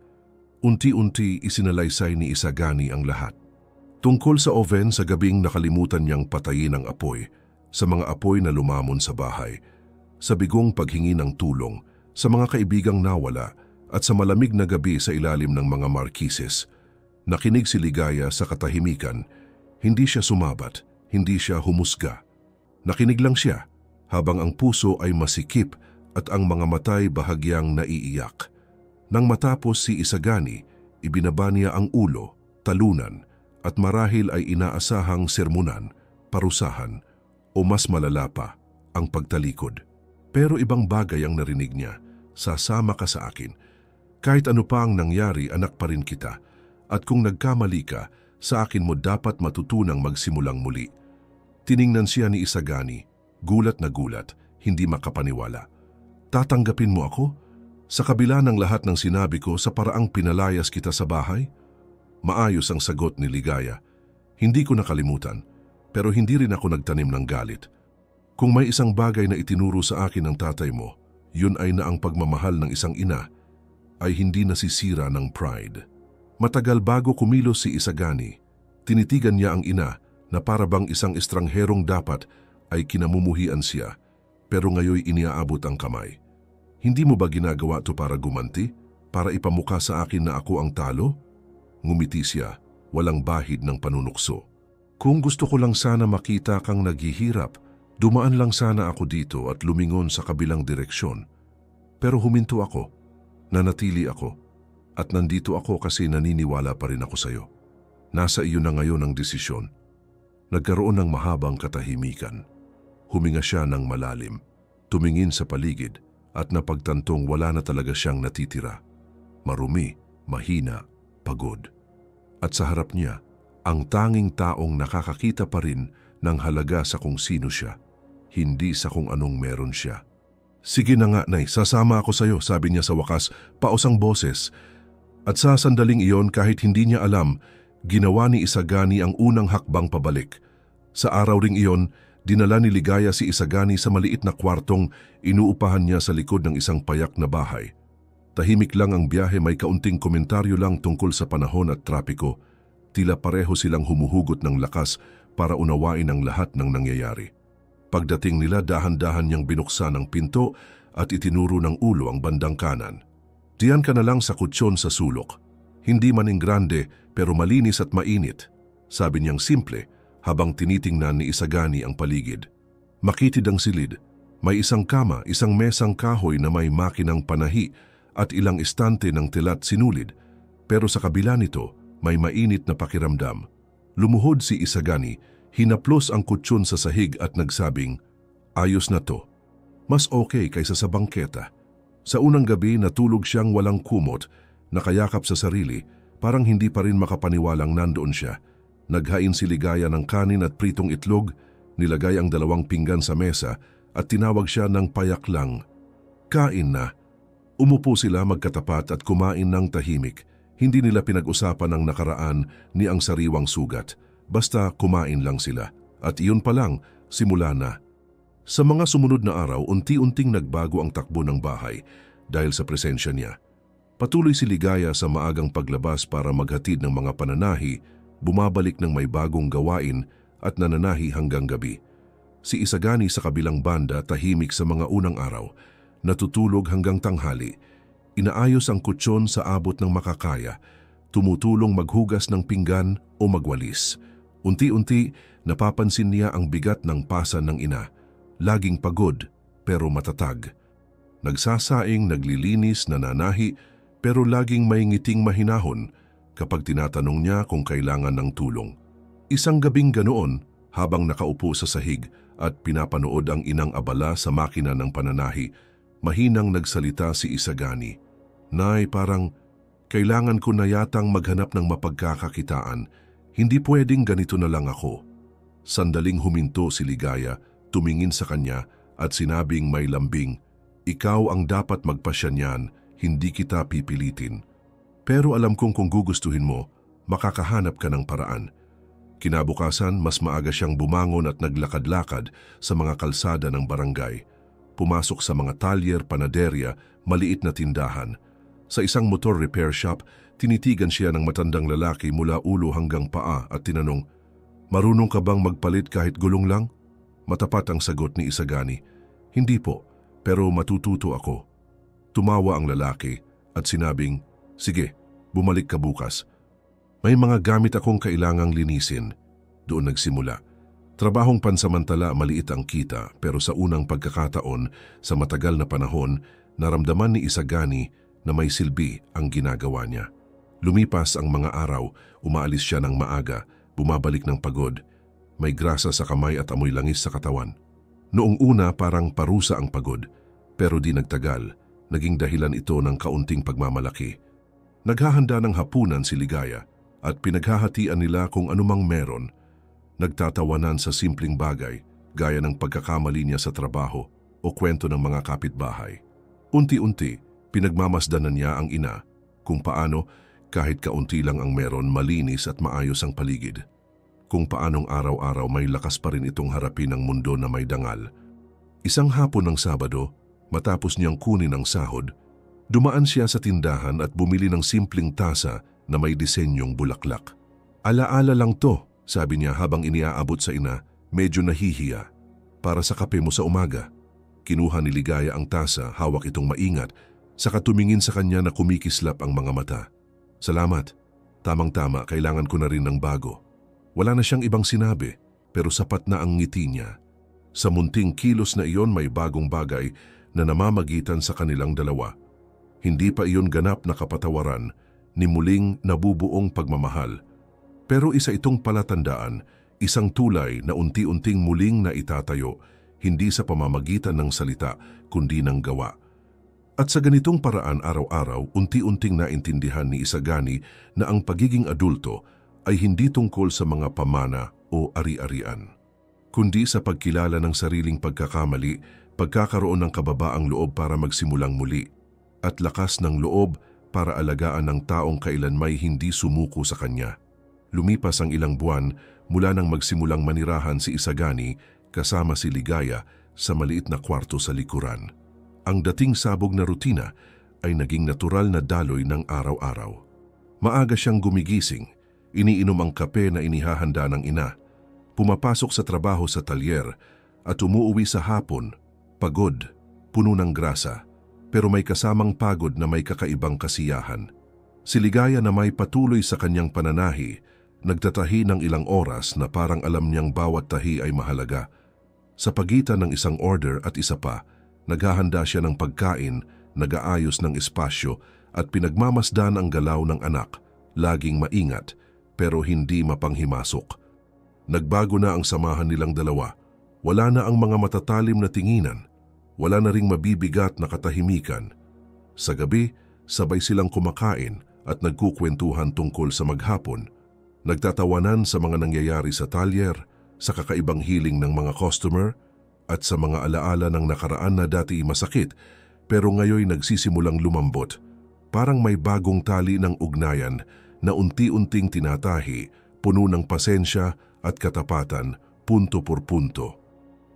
Unti-unti isinalaysay ni Isagani ang lahat. Tungkol sa oven sa gabing nakalimutan niyang patayin ang apoy, sa mga apoy na lumamon sa bahay, sa bigong paghingi ng tulong, sa mga kaibigang nawala, at sa malamig na gabi sa ilalim ng mga markises. Nakinig si Ligaya sa katahimikan. Hindi siya sumabat, hindi siya humusga. Nakinig lang siya, habang ang puso ay masikip at ang mga matay bahagyang naiiyak. Nang matapos si Isagani, ibinaba niya ang ulo, talunan, at marahil ay inaasahang sermonan, parusahan, o mas malala pa, ang pagtalikod. Pero ibang bagay ang narinig niya, "Sasama ka sa akin. Kahit ano pa ang nangyari, anak pa rin kita. At kung nagkamali ka, sa akin mo dapat matutunang magsimulang muli." Tiningnan siya ni Isagani, gulat na gulat, hindi makapaniwala. "Tatanggapin mo ako? Sa kabila ng lahat ng sinabi ko sa paraang pinalayas kita sa bahay?" Maayos ang sagot ni Ligaya. "Hindi ko nakalimutan, pero hindi rin ako nagtanim ng galit. Kung may isang bagay na itinuro sa akin ng tatay mo, yun ay na ang pagmamahal ng isang ina ay hindi nasisira ng pride." Matagal bago kumilos si Isagani, tinitigan niya ang ina na para bang isang estrangherong dapat ay kinamumuhian siya, pero ngayoy iniaabot ang kamay. "Hindi mo ba ginagawa to para gumanti? Para ipamukha sa akin na ako ang talo?" Ngumiti siya, walang bahid ng panunukso. "Kung gusto ko lang sana makita kang naghihirap, dumaan lang sana ako dito at lumingon sa kabilang direksyon. Pero huminto ako, nanatili ako. At nandito ako kasi naniniwala pa rin ako sa iyo. Nasa iyo na ngayon ang desisyon." Nagkaroon ng mahabang katahimikan. Huminga siya ng malalim, tumingin sa paligid at napagtantong wala na talaga siyang natitira. Marumi, mahina, pagod. At sa harap niya, ang tanging taong nakakakita pa rin ng halaga sa kung sino siya, hindi sa kung anong meron siya. "Sige na nga, Nay, sasama ako sa iyo," sabi niya sa wakas, paos ang boses. At sa sandaling iyon, kahit hindi niya alam, ginawa ni Isagani ang unang hakbang pabalik. Sa araw ring iyon, dinala ni Ligaya si Isagani sa maliit na kwartong inuupahan niya sa likod ng isang payak na bahay. Tahimik lang ang biyahe, may kaunting komentaryo lang tungkol sa panahon at trapiko. Tila pareho silang humuhugot ng lakas para unawain ang lahat ng nangyayari. Pagdating nila, dahan-dahan niyang binuksan ang pinto at itinuro ng ulo ang bandang kanan. "Diyan ka na lang sa kutsyon sa sulok. Hindi maning grande pero malinis at mainit," sabi niyang simple habang tinitingnan ni Isagani ang paligid. Makitid ang silid. May isang kama, isang mesang kahoy na may makinang panahi at ilang estante ng tilat sinulid. Pero sa kabila nito, may mainit na pakiramdam. Lumuhod si Isagani, hinaplos ang kutsyon sa sahig at nagsabing, "Ayos na to. Mas okay kaysa sa bangketa." Sa unang gabi natulog siyang walang kumot, nakayakap sa sarili, parang hindi pa rin makapaniwalang nandoon siya. Naghain si Ligaya ng kanin at pritong itlog, nilagay ang 2 pinggan sa mesa at tinawag siya ng payak lang. "Kain na." Umupo sila magkatapat at kumain ng tahimik. Hindi nila pinag-usapan ang nakaraan ni ang sariwang sugat. Basta kumain lang sila. At iyon pa lang, simula na. Sa mga sumunod na araw, unti-unting nagbago ang takbo ng bahay dahil sa presensya niya. Patuloy si Ligaya sa maagang paglabas para maghatid ng mga pananahi, bumabalik ng may bagong gawain at nananahi hanggang gabi. Si Isagani sa kabilang banda tahimik sa mga unang araw, natutulog hanggang tanghali, inaayos ang kutsyon sa abot ng makakaya, tumutulong maghugas ng pinggan o magwalis. Unti-unti, napapansin niya ang bigat ng pasan ng ina. Laging pagod, pero matatag. Nagsasaing, naglilinis, nananahi, pero laging may ngiting mahinahon kapag tinatanong niya kung kailangan ng tulong. Isang gabing ganoon, habang nakaupo sa sahig at pinapanood ang inang abala sa makina ng pananahi, mahinang nagsalita si Isagani. "Nay, parang kailangan ko na yatang maghanap ng mapagkakakitaan. Hindi pwedeng ganito na lang ako." Sandaling huminto si Ligaya, tumingin sa kanya at sinabing may lambing, "Ikaw ang dapat magpasya niyan, hindi kita pipilitin. Pero alam kong kung gugustuhin mo, makakahanap ka ng paraan." Kinabukasan, mas maaga siyang bumangon at naglakad-lakad sa mga kalsada ng barangay. Pumasok sa mga talyer, panaderya, maliit na tindahan. Sa isang motor repair shop, tinitigan siya ng matandang lalaki mula ulo hanggang paa at tinanong, "Marunong ka bang magpalit kahit gulong lang?" Matapat ang sagot ni Isagani, "Hindi po, pero matututo ako." Tumawa ang lalaki at sinabing, "Sige, bumalik ka bukas. May mga gamit akong kailangang linisin." Doon nagsimula. Trabahong pansamantala, maliit ang kita, pero sa unang pagkakataon, sa matagal na panahon, naramdaman ni Isagani na may silbi ang ginagawa niya. Lumipas ang mga araw, umaalis siya ng maaga, bumabalik ng pagod. May grasa sa kamay at amoy langis sa katawan. Noong una parang parusa ang pagod, pero di nagtagal, naging dahilan ito ng kaunting pagmamalaki. Naghahanda ng hapunan si Ligaya at pinaghahatian nila kung anumang meron. Nagtatawanan sa simpleng bagay, gaya ng pagkakamali niya sa trabaho o kwento ng mga kapitbahay. Unti-unti, pinagmamasdanan niya ang ina kung paano kahit kaunti lang ang meron, malinis at maayos ang paligid. Kung paanong araw-araw may lakas pa rin itong harapin ang mundo na may dangal. Isang hapon ng Sabado, matapos niyang kunin ang sahod, dumaan siya sa tindahan at bumili ng simpleng tasa na may disenyong bulaklak. "Alaala lang to," sabi niya habang iniaabot sa ina, medyo nahihiya. "Para sa kape mo sa umaga." Kinuha ni Ligaya ang tasa, hawak itong maingat, saka tumingin sa kanya na kumikislap ang mga mata. "Salamat. Tamang-tama, kailangan ko na rin ng bago." Wala na siyang ibang sinabi, pero sapat na ang ngiti niya. Sa munting kilos na iyon, may bagong bagay na namamagitan sa kanilang dalawa. Hindi pa iyon ganap na kapatawaran, ni muling nabubuong pagmamahal. Pero isa itong palatandaan, isang tulay na unti-unting muling na itatayo, hindi sa pamamagitan ng salita, kundi ng gawa. At sa ganitong paraan araw-araw, unti-unting naintindihan ni Isagani na ang pagiging adulto ay hindi tungkol sa mga pamana o ari-arian, kundi sa pagkilala ng sariling pagkakamali, pagkakaroon ng kababaang loob para magsimulang muli, at lakas ng loob para alagaan ng taong kailanmay hindi sumuko sa kanya. Lumipas ang ilang buwan mula nang magsimulang manirahan si Isagani kasama si Ligaya sa maliit na kwarto sa likuran. Ang dating sabog na rutina ay naging natural na daloy ng araw-araw. Maaga siyang gumigising, iniinom ang kape na inihahanda ng ina, pumapasok sa trabaho sa talyer at umuuwi sa hapon, pagod, puno ng grasa, pero may kasamang pagod na may kakaibang kasiyahan. Si Ligaya na may patuloy sa kanyang pananahi, nagtatahi ng ilang oras na parang alam niyang bawat tahi ay mahalaga. Sa pagitan ng isang order at isa pa, naghahanda siya ng pagkain, nag-aayos ng espasyo at pinagmamasdan ang galaw ng anak, laging maingat, pero hindi mapanghimasok. Nagbago na ang samahan nilang dalawa. Wala na ang mga matatalim na tinginan. Wala na ring mabibigat na katahimikan. Sa gabi, sabay silang kumakain at nagkukwentuhan tungkol sa maghapon. Nagtatawanan sa mga nangyayari sa talyer, sa kakaibang hiling ng mga customer, at sa mga alaala ng nakaraan na dati masakit pero ngayon nagsisimulang lumambot. Parang may bagong tali ng ugnayan na unti-unting tinatahi, puno ng pasensya at katapatan, punto por punto.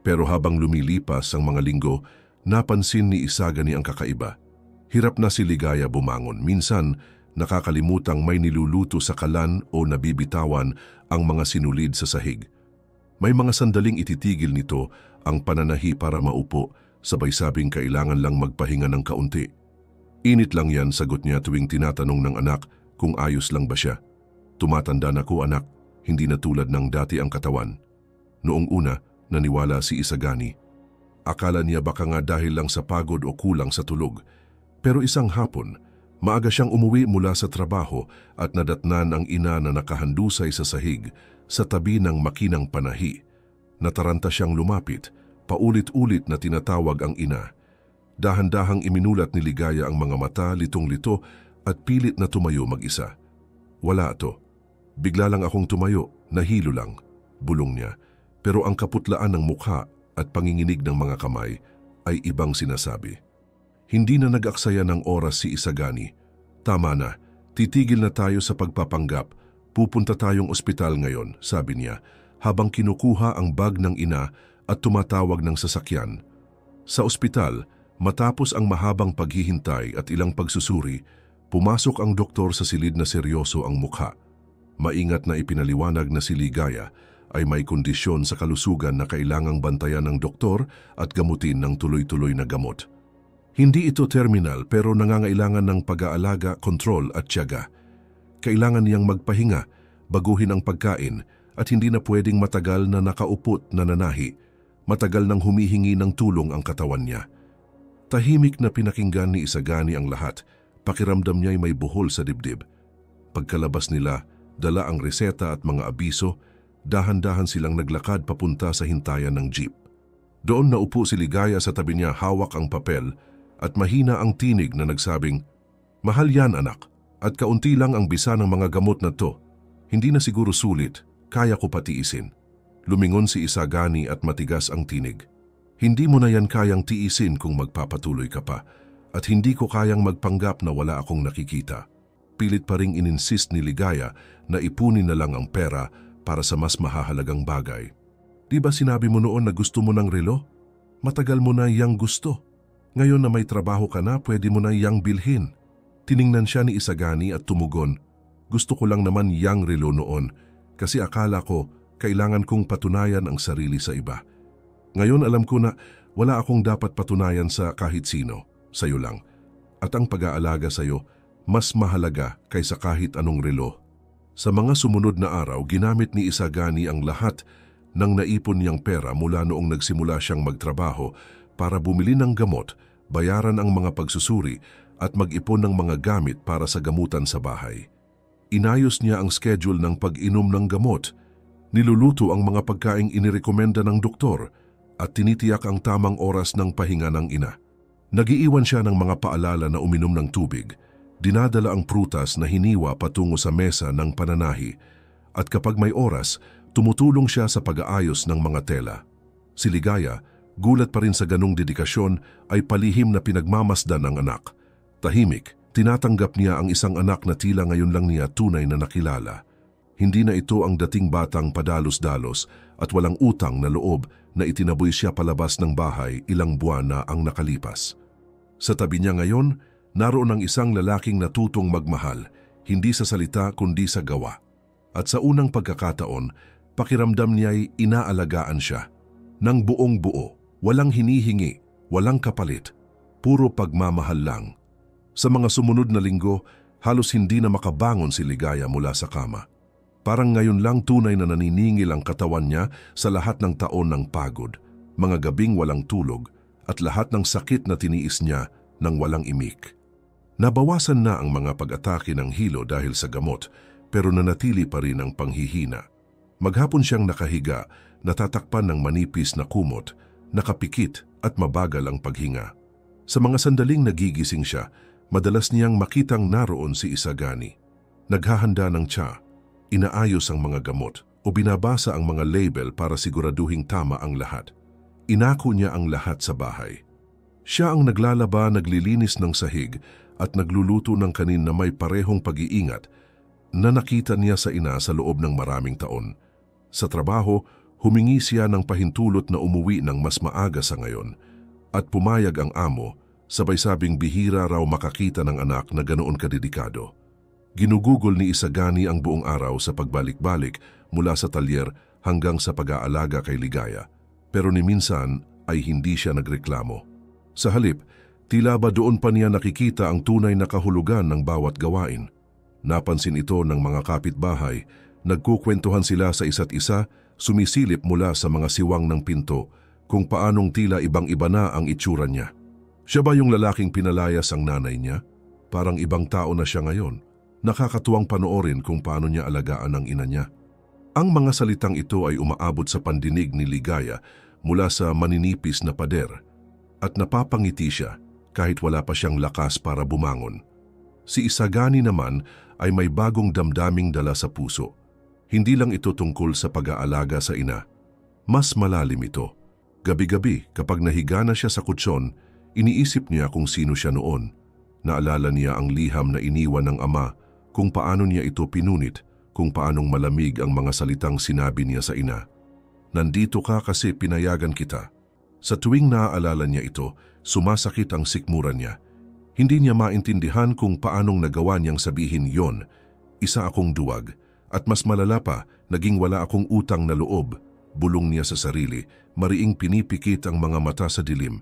Pero habang lumilipas ang mga linggo, napansin ni Isagani ang kakaiba. Hirap na si Ligaya bumangon. Minsan, nakakalimutang may niluluto sa kalan o nabibitawan ang mga sinulid sa sahig. May mga sandaling ititigil nito ang pananahi para maupo, sabay sabing kailangan lang magpahinga ng kaunti. Init lang yan, sagot niya tuwing tinatanong ng anak kung ayos lang ba siya. Tumatanda na ko, anak, hindi na tulad ng dati ang katawan. Noong una, naniwala si Isagani. Akala niya baka nga dahil lang sa pagod o kulang sa tulog. Pero isang hapon, maaga siyang umuwi mula sa trabaho at nadatnan ang ina na nakahandusay sa sahig sa tabi ng makinang panahi. Nataranta siyang lumapit, paulit-ulit na tinatawag ang ina. Dahan-dahang iminulat ni Ligaya ang mga mata, litong-lito at pilit na tumayo mag-isa. Wala to. Bigla lang akong tumayo, nahilo lang, bulong niya. Pero ang kaputlaan ng mukha at panginginig ng mga kamay ay ibang sinasabi. Hindi na nag-aksaya ng oras si Isagani. Tama na, titigil na tayo sa pagpapanggap. Pupunta tayong ospital ngayon, sabi niya, habang kinukuha ang bag ng ina at tumatawag ng sasakyan. Sa ospital, matapos ang mahabang paghihintay at ilang pagsusuri, pumasok ang doktor sa silid na seryoso ang mukha. Maingat na ipinaliwanag na si Ligaya ay may kondisyon sa kalusugan na kailangang bantayan ng doktor at gamutin ng tuloy-tuloy na gamot. Hindi ito terminal pero nangangailangan ng pag-aalaga, kontrol at tiyaga. Kailangan niyang magpahinga, baguhin ang pagkain at hindi na pwedeng matagal na nakaupot na nanahi. Matagal nang humihingi ng tulong ang katawan niya. Tahimik na pinakinggan ni Isagani ang lahat. Pakiramdam niya'y may buhol sa dibdib. Pagkalabas nila, dala ang reseta at mga abiso, dahan-dahan silang naglakad papunta sa hintayan ng jeep. Doon naupo si Ligaya, sa tabi niya hawak ang papel at mahina ang tinig na nagsabing, "Mahal yan, anak, at kaunti lang ang bisa ng mga gamot na to. Hindi na siguro sulit, kaya ko patiisin." Lumingon si Isagani at matigas ang tinig. "Hindi mo na yan kayang tiisin kung magpapatuloy ka pa, at hindi ko kayang magpanggap na wala akong nakikita." Pilit pa ring ininsist ni Ligaya na ipunin na lang ang pera para sa mas mahahalagang bagay. "Di ba sinabi mo noon na gusto mo ng relo? Matagal mo na iyang gusto. Ngayon na may trabaho ka na, pwede mo na iyang bilhin." Tiningnan siya ni Isagani at tumugon, "Gusto ko lang naman iyang relo noon kasi akala ko kailangan kong patunayan ang sarili sa iba. Ngayon alam ko na wala akong dapat patunayan sa kahit sino, sa'yo lang. At ang pag-aalaga sa'yo, mas mahalaga kaysa kahit anong relo." Sa mga sumunod na araw, ginamit ni Isagani ang lahat ng naipon niyang pera mula noong nagsimula siyang magtrabaho para bumili ng gamot, bayaran ang mga pagsusuri at mag-ipon ng mga gamit para sa gamutan sa bahay. Inayos niya ang schedule ng pag-inom ng gamot, niluluto ang mga pagkaing inirekomenda ng doktor at tinitiyak ang tamang oras ng pahinga ng ina. Nagiiwan siya ng mga paalala na uminom ng tubig, dinadala ang prutas na hiniwa patungo sa mesa ng pananahi, at kapag may oras, tumutulong siya sa pag-aayos ng mga tela. Si Ligaya, gulat pa rin sa ganong dedikasyon, ay palihim na pinagmamasdan ng anak. Tahimik, tinatanggap niya ang isang anak na tila ngayon lang niya tunay na nakilala. Hindi na ito ang dating batang padalos-dalos at walang utang na loob na itinaboy siya palabas ng bahay ilang buwan na ang nakalipas. Sa tabi niya ngayon, naroon ang isang lalaking natutong magmahal, hindi sa salita kundi sa gawa. At sa unang pagkakataon, pakiramdam niya'y inaalagaan siya. Nang buong buo, walang hinihingi, walang kapalit, puro pagmamahal lang. Sa mga sumunod na linggo, halos hindi na makabangon si Ligaya mula sa kama. Parang ngayon lang tunay na naniningil ang katawan niya sa lahat ng taon ng pagod, mga gabing walang tulog, at lahat ng sakit na tiniis niya ng walang imik. Nabawasan na ang mga pag-atake ng hilo dahil sa gamot, pero nanatili pa rin ang panghihina. Maghapon siyang nakahiga, natatakpan ng manipis na kumot, nakapikit at mabagal ang paghinga. Sa mga sandaling nagigising siya, madalas niyang makitang naroon si Isagani. Naghahanda ng tsa, inaayos ang mga gamot o binabasa ang mga label para siguraduhing tama ang lahat. Inako niya ang lahat sa bahay. Siya ang naglalaba, naglilinis ng sahig at nagluluto ng kanin na may parehong pag-iingat na nakita niya sa ina sa loob ng maraming taon. Sa trabaho, humingi siya ng pahintulot na umuwi ng mas maaga sa ngayon at pumayag ang amo, sabay sabing bihira raw makakita ng anak na ganoon kadedikado. Ginugugol ni Isagani ang buong araw sa pagbalik-balik mula sa talyer hanggang sa pag-aalaga kay Ligaya, pero ni minsan ay hindi siya nagreklamo. Sa halip, tila ba doon pa niya nakikita ang tunay na kahulugan ng bawat gawain. Napansin ito ng mga kapitbahay, nagkukwentuhan sila sa isa't isa, sumisilip mula sa mga siwang ng pinto kung paanong tila ibang-iba na ang itsura niya. Siya ba yung lalaking pinalayas ang nanay niya? Parang ibang tao na siya ngayon. Nakakatuwang panoorin kung paano niya alagaan ang ina niya. Ang mga salitang ito ay umaabot sa pandinig ni Ligaya mula sa maninipis na pader at napapangiti siya kahit wala pa siyang lakas para bumangon. Si Isagani naman ay may bagong damdaming dala sa puso. Hindi lang ito tungkol sa pag-aalaga sa ina. Mas malalim ito. Gabi-gabi kapag nahiga na siya sa kutsyon, iniisip niya kung sino siya noon. Naalala niya ang liham na iniwan ng ama, kung paano niya ito pinunit, kung paanong malamig ang mga salitang sinabi niya sa ina. Nandito ka kasi pinayagan kita. Sa tuwing naaalala niya ito, sumasakit ang sikmura niya. Hindi niya maintindihan kung paanong nagawa niyang sabihin yon. Isa akong duwag. At mas malala pa, naging wala akong utang na loob. Bulong niya sa sarili, mariing pinipikit ang mga mata sa dilim.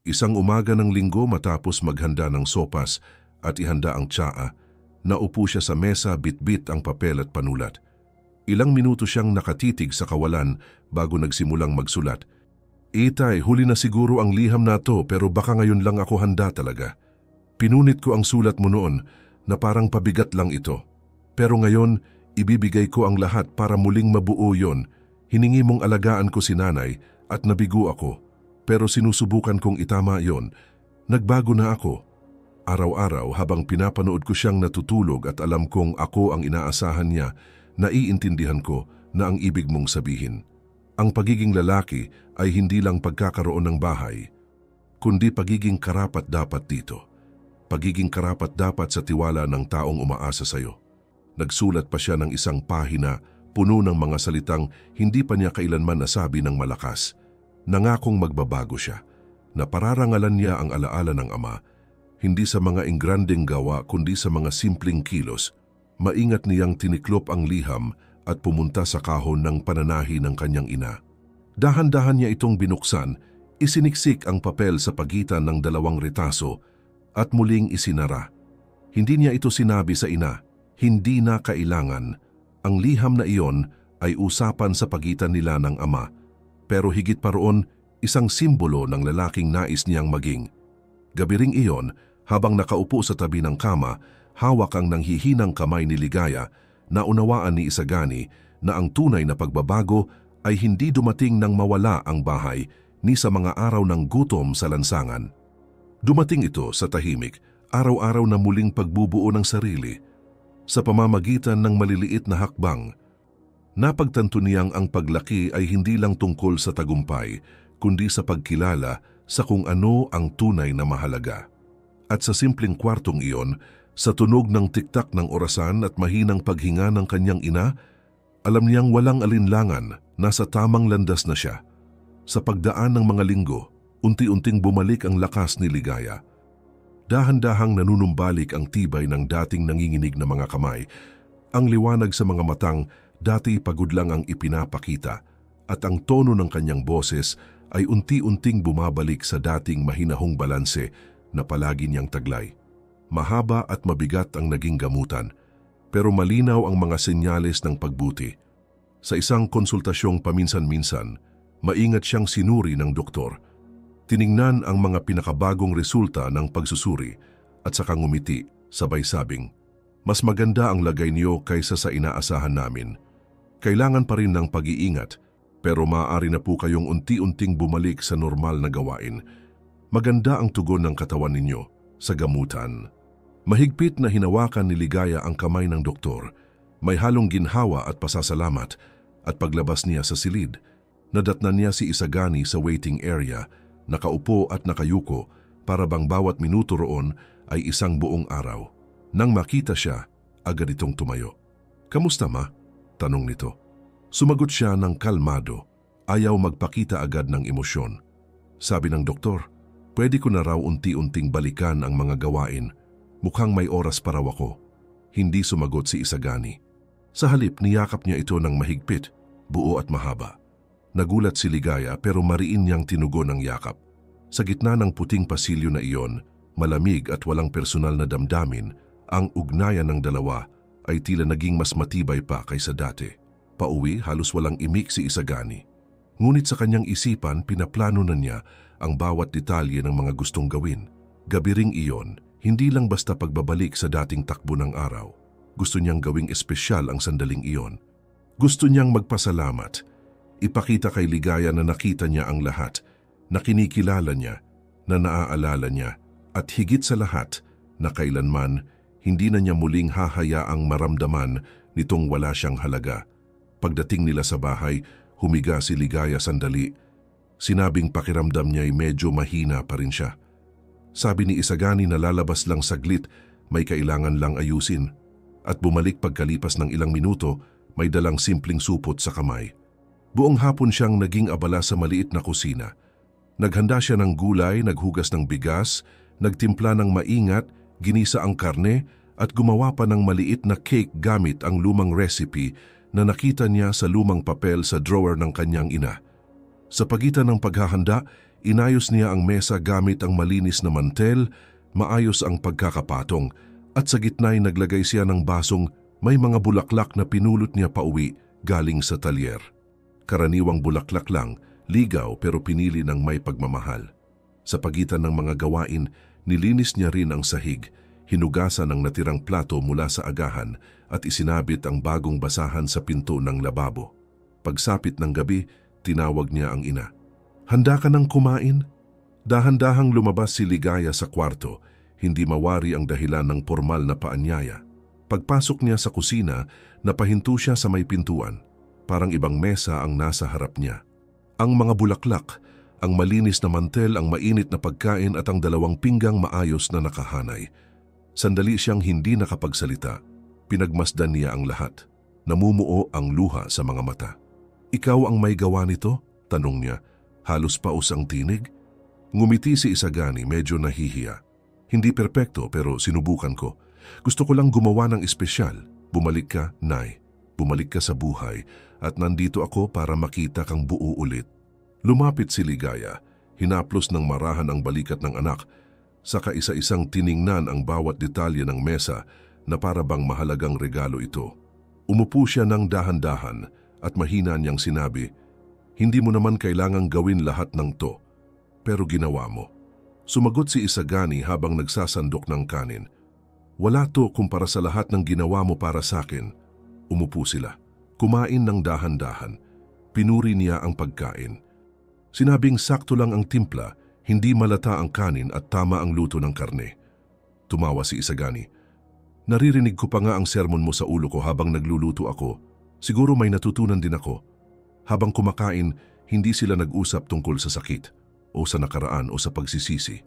Isang umaga ng linggo matapos maghanda ng sopas at ihanda ang tsaa, naupo siya sa mesa, bitbit ang papel at panulat. Ilang minuto siyang nakatitig sa kawalan bago nagsimulang magsulat. Itay, huli na siguro ang liham na to pero baka ngayon lang ako handa talaga. Pinunit ko ang sulat mo noon na parang pabigat lang ito. Pero ngayon, ibibigay ko ang lahat para muling mabuo yon. Hiningi mong alagaan ko si nanay at nabigo ako. Pero sinusubukan kong itama yon. Nagbago na ako. Araw-araw habang pinapanood ko siyang natutulog at alam kong ako ang inaasahan niya, naiintindihan ko na ang ibig mong sabihin. Ang pagiging lalaki ay hindi lang pagkakaroon ng bahay, kundi pagiging karapat-dapat dito. Pagiging karapat-dapat sa tiwala ng taong umaasa sa iyo. Nagsulat pa siya ng isang pahina puno ng mga salitang hindi pa niya kailanman nasabi ng malakas. Nangakong magbabago siya, na pararangalan niya ang alaala ng ama, hindi sa mga ingranding gawa kundi sa mga simpleng kilos. Maingat niyang tiniklop ang liham at pumunta sa kahon ng pananahi ng kanyang ina. Dahan-dahan niya itong binuksan, isiniksik ang papel sa pagitan ng dalawang retaso at muling isinara. Hindi niya ito sinabi sa ina, hindi na kailangan. Ang liham na iyon ay usapan sa pagitan nila ng ama, pero higit pa roon, isang simbolo ng lalaking nais niyang maging. Gabi ring iyon, habang nakaupo sa tabi ng kama, hawak ang nanghihinang kamay ni Ligaya, naunawaan ni Isagani na ang tunay na pagbabago ay hindi dumating nang mawala ang bahay ni sa mga araw ng gutom sa lansangan. Dumating ito sa tahimik, araw-araw na muling pagbubuo ng sarili. Sa pamamagitan ng maliliit na hakbang, napagtanto niyang ang paglaki ay hindi lang tungkol sa tagumpay, kundi sa pagkilala sa kung ano ang tunay na mahalaga. At sa simpleng kwartong iyon, sa tunog ng tiktak ng orasan at mahinang paghinga ng kanyang ina, alam niyang walang alinlangan, nasa tamang landas na siya. Sa pagdaan ng mga linggo, unti-unting bumalik ang lakas ni Ligaya. Dahan-dahang nanunumbalik ang tibay ng dating nanginginig na mga kamay, ang liwanag sa mga matang dati pagod lang ang ipinapakita, at ang tono ng kanyang boses ay unti-unting bumabalik sa dating mahinahong balanse na palagi niyang taglay. Mahaba at mabigat ang naging gamutan, pero malinaw ang mga senyales ng pagbuti. Sa isang konsultasyong paminsan-minsan, maingat siyang sinuri ng doktor. Tiningnan ang mga pinakabagong resulta ng pagsusuri at saka ngumiti, sabay sabing, "Mas maganda ang lagay niyo kaysa sa inaasahan namin. Kailangan pa rin ng pag-iingat, pero maaari na po kayong unti-unting bumalik sa normal na gawain. Maganda ang tugon ng katawan ninyo sa gamutan." Mahigpit na hinawakan ni Ligaya ang kamay ng doktor. May halong ginhawa at pasasalamat, at paglabas niya sa silid, nadatnan niya si Isagani sa waiting area, nakaupo at nakayuko para bang bawat minuto roon ay isang buong araw. Nang makita siya, agad itong tumayo. "Kamusta ma?" tanong nito. Sumagot siya ng kalmado, ayaw magpakita agad ng emosyon. Sabi ng doktor, "Pwede ko na raw unti-unting balikan ang mga gawain. Mukhang may oras pa raw ako." Hindi sumagot si Isagani. Sa halip, niyakap niya ito ng mahigpit, buo at mahaba. Nagulat si Ligaya pero mariin niyang tinugon ang yakap. Sa gitna ng puting pasilyo na iyon, malamig at walang personal na damdamin, ang ugnayan ng dalawa ay tila naging mas matibay pa kaysa dati. Pauwi, halos walang imik si Isagani. Ngunit sa kanyang isipan, pinaplano na niya ang bawat detalye ng mga gustong gawin. Gabi ring iyon, hindi lang basta pagbabalik sa dating takbo ng araw. Gusto niyang gawing espesyal ang sandaling iyon. Gusto niyang magpasalamat. Ipakita kay Ligaya na nakita niya ang lahat, na kinikilala niya, na naaalala niya, at higit sa lahat na kailanman hindi na niya muling hahayaang maramdaman nitong wala siyang halaga. Pagdating nila sa bahay, humiga si Ligaya sandali. Sinabing pakiramdam niya ay medyo mahina pa rin siya. Sabi ni Isagani na lalabas lang saglit, may kailangan lang ayusin. At bumalik pagkalipas ng ilang minuto, may dalang simpleng supot sa kamay. Buong hapon siyang naging abala sa maliit na kusina. Naghanda siya ng gulay, naghugas ng bigas, nagtimpla ng maingat, ginisa ang karne, at gumawa pa ng maliit na cake gamit ang lumang recipe na nakita niya sa lumang papel sa drawer ng kanyang ina. Sa pagitan ng paghahanda, inayos niya ang mesa gamit ang malinis na mantel, maayos ang pagkakapatong, at sa gitna'y naglagay siya ng basong may mga bulaklak na pinulot niya pauwi galing sa talyer. Karaniwang bulaklak lang, ligaw pero pinili ng may pagmamahal. Sa pagitan ng mga gawain, nilinis niya rin ang sahig, hinugasan ang natirang plato mula sa agahan at isinabit ang bagong basahan sa pinto ng lababo. Pagsapit ng gabi, tinawag niya ang ina. "Handa ka nang kumain?" Dahan-dahang lumabas si Ligaya sa kwarto, hindi mawari ang dahilan ng formal na paanyaya. Pagpasok niya sa kusina, napahinto siya sa may pintuan. Parang ibang mesa ang nasa harap niya. Ang mga bulaklak, ang malinis na mantel, ang mainit na pagkain at ang dalawang pinggang maayos na nakahanay. Sandali siyang hindi nakapagsalita. Pinagmasdan niya ang lahat. Namumuo ang luha sa mga mata. "Ikaw ang may gawa nito?" tanong niya. Halos paus ang tinig. Ngumiti si Isagani, medyo nahihiya. "Hindi perpekto pero sinubukan ko. Gusto ko lang gumawa ng espesyal. Bumalik ka, Nay. Bumalik ka sa buhay at nandito ako para makita kang buo ulit." Lumapit si Ligaya, hinaplos ng marahan ang balikat ng anak, saka isa-isang tiningnan ang bawat detalye ng mesa na para bang mahalagang regalo ito. Umupo siya ng dahan-dahan at mahina niyang sinabi, "Hindi mo naman kailangang gawin lahat ng to, pero ginawa mo." Sumagot si Isagani habang nagsasandok ng kanin, "Wala to kumpara sa lahat ng ginawa mo para sa akin." Umupo sila. Kumain ng dahan-dahan. Pinuri niya ang pagkain. Sinabing sakto lang ang timpla, hindi malata ang kanin at tama ang luto ng karne. Tumawa si Isagani. "Naririnig ko pa nga ang sermon mo sa ulo ko habang nagluluto ako. Siguro may natutunan din ako." Habang kumakain, hindi sila nag-usap tungkol sa sakit, o sa nakaraan o sa pagsisisi.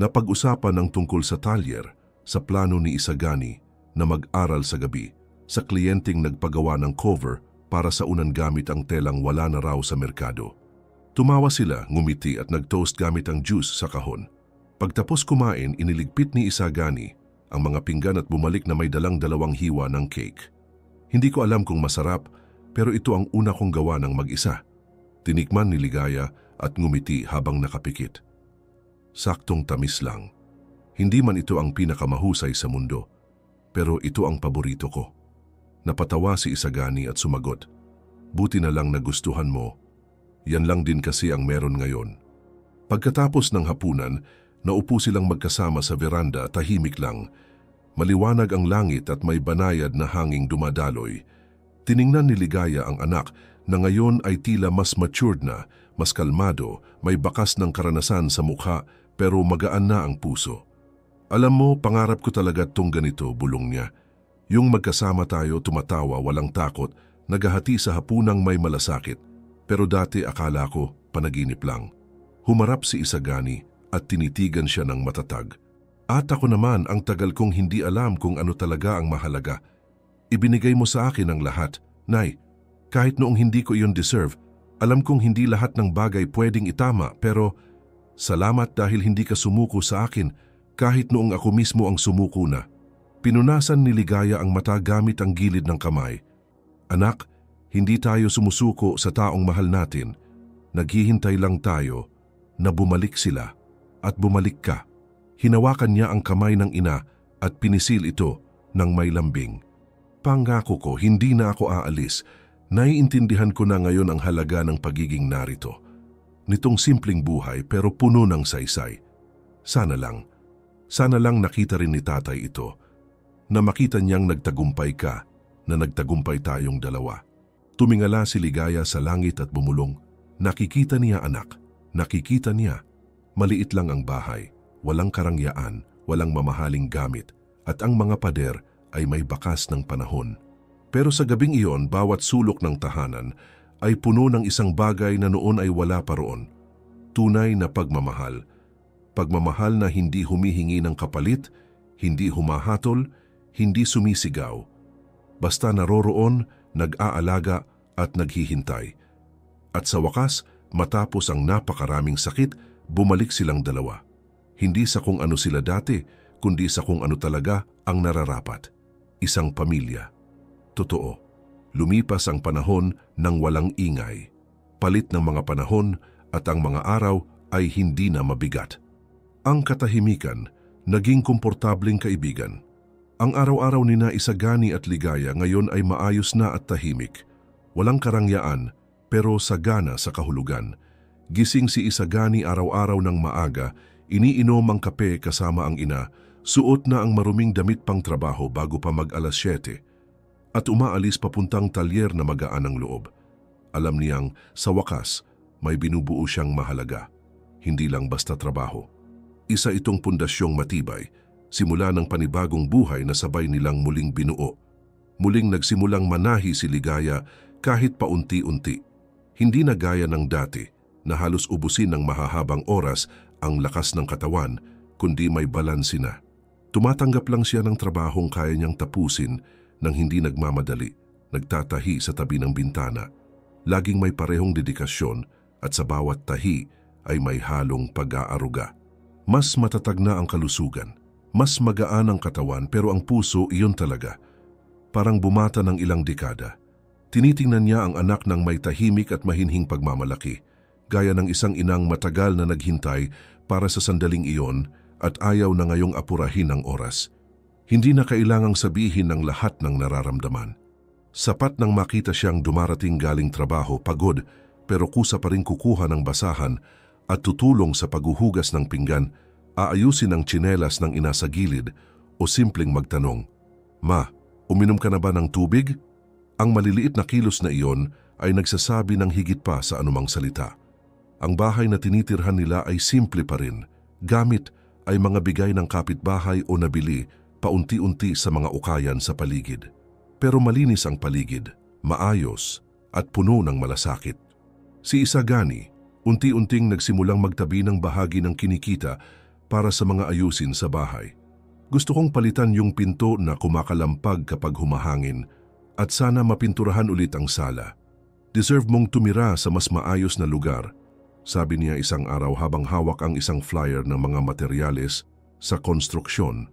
Napag-usapan ang tungkol sa talyer, sa plano ni Isagani na mag-aral sa gabi, sa kliyenteng nagpagawa ng cover para sa unan gamit ang telang wala na raw sa merkado. Tumawa sila, ngumiti at nag-toast gamit ang juice sa kahon. Pagtapos kumain, iniligpit ni Isagani ang mga pinggan at bumalik na may dalang 2 hiwa ng cake. "Hindi ko alam kung masarap, pero ito ang una kong gawa ng mag-isa." Tinikman ni Ligaya at ngumiti habang nakapikit. "Saktong tamis lang. Hindi man ito ang pinakamahusay sa mundo, pero ito ang paborito ko." Napatawa si Isagani at sumagot, "Buti na lang nagustuhan mo. Yan lang din kasi ang meron ngayon." Pagkatapos ng hapunan, Naupo silang magkasama sa veranda, tahimik lang. Maliwanag ang langit at may banayad na hanging dumadaloy. Tiningnan ni Ligaya ang anak na ngayon ay tila mas matured na, mas kalmado, may bakas ng karanasan sa mukha pero magaan na ang puso. Alam mo, pangarap ko talaga tong ganito, bulong niya. Yung magkasama tayo, tumatawa, walang takot, naghahati sa hapunang may malasakit. Pero dati akala ko, panaginip lang. Humarap si Isagani at tinitigan siya ng matatag. At ako naman ang tagal kong hindi alam kung ano talaga ang mahalaga. Ibinigay mo sa akin ang lahat, Nay. Kahit noong hindi ko iyon deserve, alam kong hindi lahat ng bagay pwedeng itama pero salamat dahil hindi ka sumuko sa akin kahit noong ako mismo ang sumuko na. Pinunasan ni Ligaya ang mata gamit ang gilid ng kamay. Anak, hindi tayo sumusuko sa taong mahal natin. Naghihintay lang tayo na bumalik sila at bumalik ka. Hinawakan niya ang kamay ng ina at pinisil ito ng may lambing. Pangako ko, hindi na ako aalis. Naiintindihan ko na ngayon ang halaga ng pagiging narito. Nitong simpleng buhay pero puno ng saysay. Sana lang nakita rin ni tatay ito. Na makita niyang nagtagumpay ka, na nagtagumpay tayong dalawa. Tumingala si Ligaya sa langit at bumulong. Nakikita niya anak, nakikita niya. Maliit lang ang bahay. Walang karangyaan, walang mamahaling gamit, at ang mga pader ay may bakas ng panahon. Pero sa gabing iyon, bawat sulok ng tahanan ay puno ng isang bagay na noon ay wala pa roon. Tunay na pagmamahal. Pagmamahal na hindi humihingi ng kapalit, hindi humahatol, hindi sumisigaw. Basta naroroon, nag-aalaga at naghihintay. At sa wakas, matapos ang napakaraming sakit, bumalik silang dalawa. Hindi sa kung ano sila dati, kundi sa kung ano talaga ang nararapat. Isang pamilya. Totoo, lumipas ang panahon ng walang ingay. Palit ng mga panahon at ang mga araw ay hindi na mabigat. Ang katahimikan, naging komportabling kaibigan. Ang araw-araw ni na Isagani at Ligaya ngayon ay maayos na at tahimik. Walang karangyaan, pero sagana sa kahulugan. Gising si Isagani araw-araw ng maaga, iniinom ang kape kasama ang ina, suot na ang maruming damit pang trabaho bago pa mag-alas 7, at umaalis papuntang talyer na magaan ang loob. Alam niyang sa wakas, may binubuo siyang mahalaga, hindi lang basta trabaho. Isa itong pundasyong matibay, simula ng panibagong buhay na sabay nilang muling binuo. Muling nagsimulang manahi si Ligaya kahit paunti-unti. Hindi na gaya ng dati na halos ubusin ng mahahabang oras ang lakas ng katawan, kundi may balanse na. Tumatanggap lang siya ng trabahong kaya niyang tapusin nang hindi nagmamadali, nagtatahi sa tabi ng bintana. Laging may parehong dedikasyon at sa bawat tahi ay may halong pag-aaruga. Mas matatag na ang kalusugan, mas magaan ang katawan pero ang puso iyon talaga. Parang bumata ng ilang dekada. Tinitingnan niya ang anak ng may tahimik at mahinhing pagmamalaki, gaya ng isang inang matagal na naghintay para sa sandaling iyon at ayaw na ngayong apurahin ang oras. Hindi na kailangang sabihin ng lahat ng nararamdaman. Sapat nang makita siyang dumarating galing trabaho, pagod, pero kusa pa rin kukuha ng basahan at tutulong sa paghuhugas ng pinggan, aayusin ang tsinelas ng ina sa gilid o simpleng magtanong, "Ma, uminom ka na ba ng tubig?" Ang maliliit na kilos na iyon ay nagsasabi ng higit pa sa anumang salita. Ang bahay na tinitirhan nila ay simple pa rin. Gamit ay mga bigay ng kapitbahay o nabili paunti-unti sa mga ukayan sa paligid. Pero malinis ang paligid, maayos at puno ng malasakit. Si Isagani, unti-unting nagsimulang magtabi ng bahagi ng kinikita para sa mga ayusin sa bahay. Gusto kong palitan yung pinto na kumakalampag kapag humahangin at sana mapinturahan ulit ang sala. Deserve mong tumira sa mas maayos na lugar, sabi niya isang araw habang hawak ang isang flyer ng mga materyales sa konstruksyon.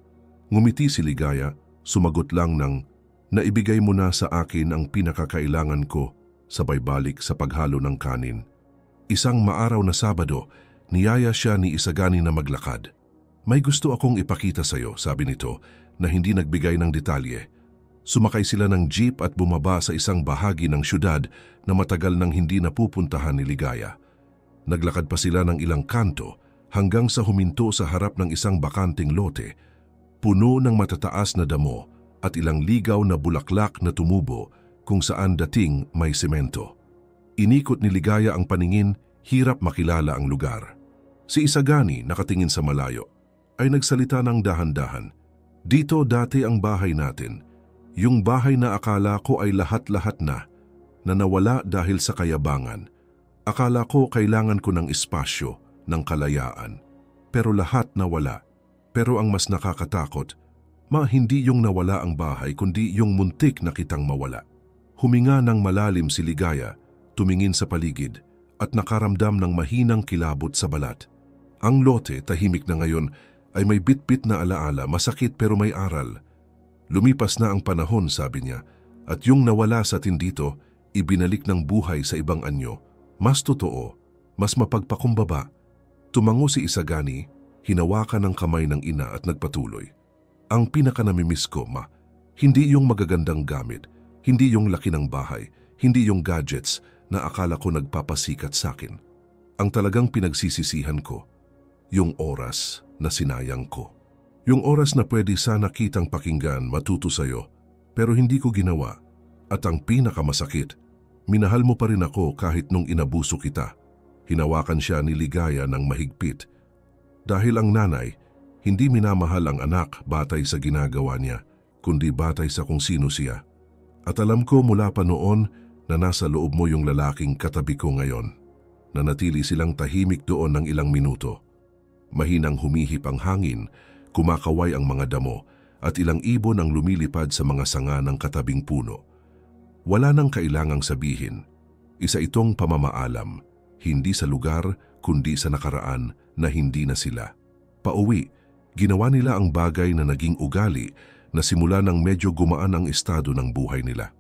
Ngumiti si Ligaya, sumagot lang ng, "Naibigay mo na sa akin ang pinakakailangan ko," sabay balik sa paghalo ng kanin. Isang maaraw na Sabado, niyaya siya ni Isagani na maglakad. "May gusto akong ipakita sa'yo," sabi nito, na hindi nagbigay ng detalye. Sumakay sila ng jeep at bumaba sa isang bahagi ng syudad na matagal nang hindi napupuntahan ni Ligaya. Naglakad pa sila ng ilang kanto hanggang sa huminto sa harap ng isang bakanting lote, puno ng matataas na damo at ilang ligaw na bulaklak na tumubo kung saan dating may semento. Inikot ni Ligaya ang paningin, hirap makilala ang lugar. Si Isagani, nakatingin sa malayo, ay nagsalita ng dahan-dahan. Dito dati ang bahay natin. Yung bahay na akala ko ay lahat-lahat na nawala dahil sa kayabangan. Akala ko kailangan ko ng espasyo, ng kalayaan. Pero lahat nawala. Pero ang mas nakakatakot, hindi yung nawala ang bahay kundi yung muntik na kitang mawala. Huminga ng malalim si Ligaya, tumingin sa paligid at nakaramdam ng mahinang kilabot sa balat. Ang lote, tahimik na ngayon, ay may bitbit na alaala, masakit pero may aral. Lumipas na ang panahon, sabi niya, at yung nawala sa atin dito, ibinalik ng buhay sa ibang anyo. Mas totoo, mas mapagpakumbaba. Tumango si Isagani, hinawakan ang kamay ng ina at nagpatuloy. Ang pinakanamimiss ko, Ma, hindi yung magagandang gamit, hindi yung laki ng bahay, hindi yung gadgets na akala ko nagpapasikat sa akin. Ang talagang pinagsisisihan ko, yung oras na sinayang ko. Yung oras na pwede sana kitang pakinggan, matuto sa'yo, pero hindi ko ginawa. At ang pinakamasakit, minahal mo pa rin ako kahit nung inabuso kita. Hinawakan siya ni Ligaya ng mahigpit. Dahil ang nanay, hindi minamahal ang anak batay sa ginagawa niya, kundi batay sa kung sino siya. At alam ko mula pa noon na nasa loob mo yung lalaking katabi ko ngayon. Nanatili silang tahimik doon ng ilang minuto. Mahinang humihip ang hangin, kumakaway ang mga damo at ilang ibon ang lumilipad sa mga sanga ng katabing puno. Wala nang kailangang sabihin. Isa itong pamamaalam, hindi sa lugar kundi sa nakaraan na hindi na sila. Pauwi, ginawa nila ang bagay na naging ugali na simula nang medyo gumaan ang estado ng buhay nila.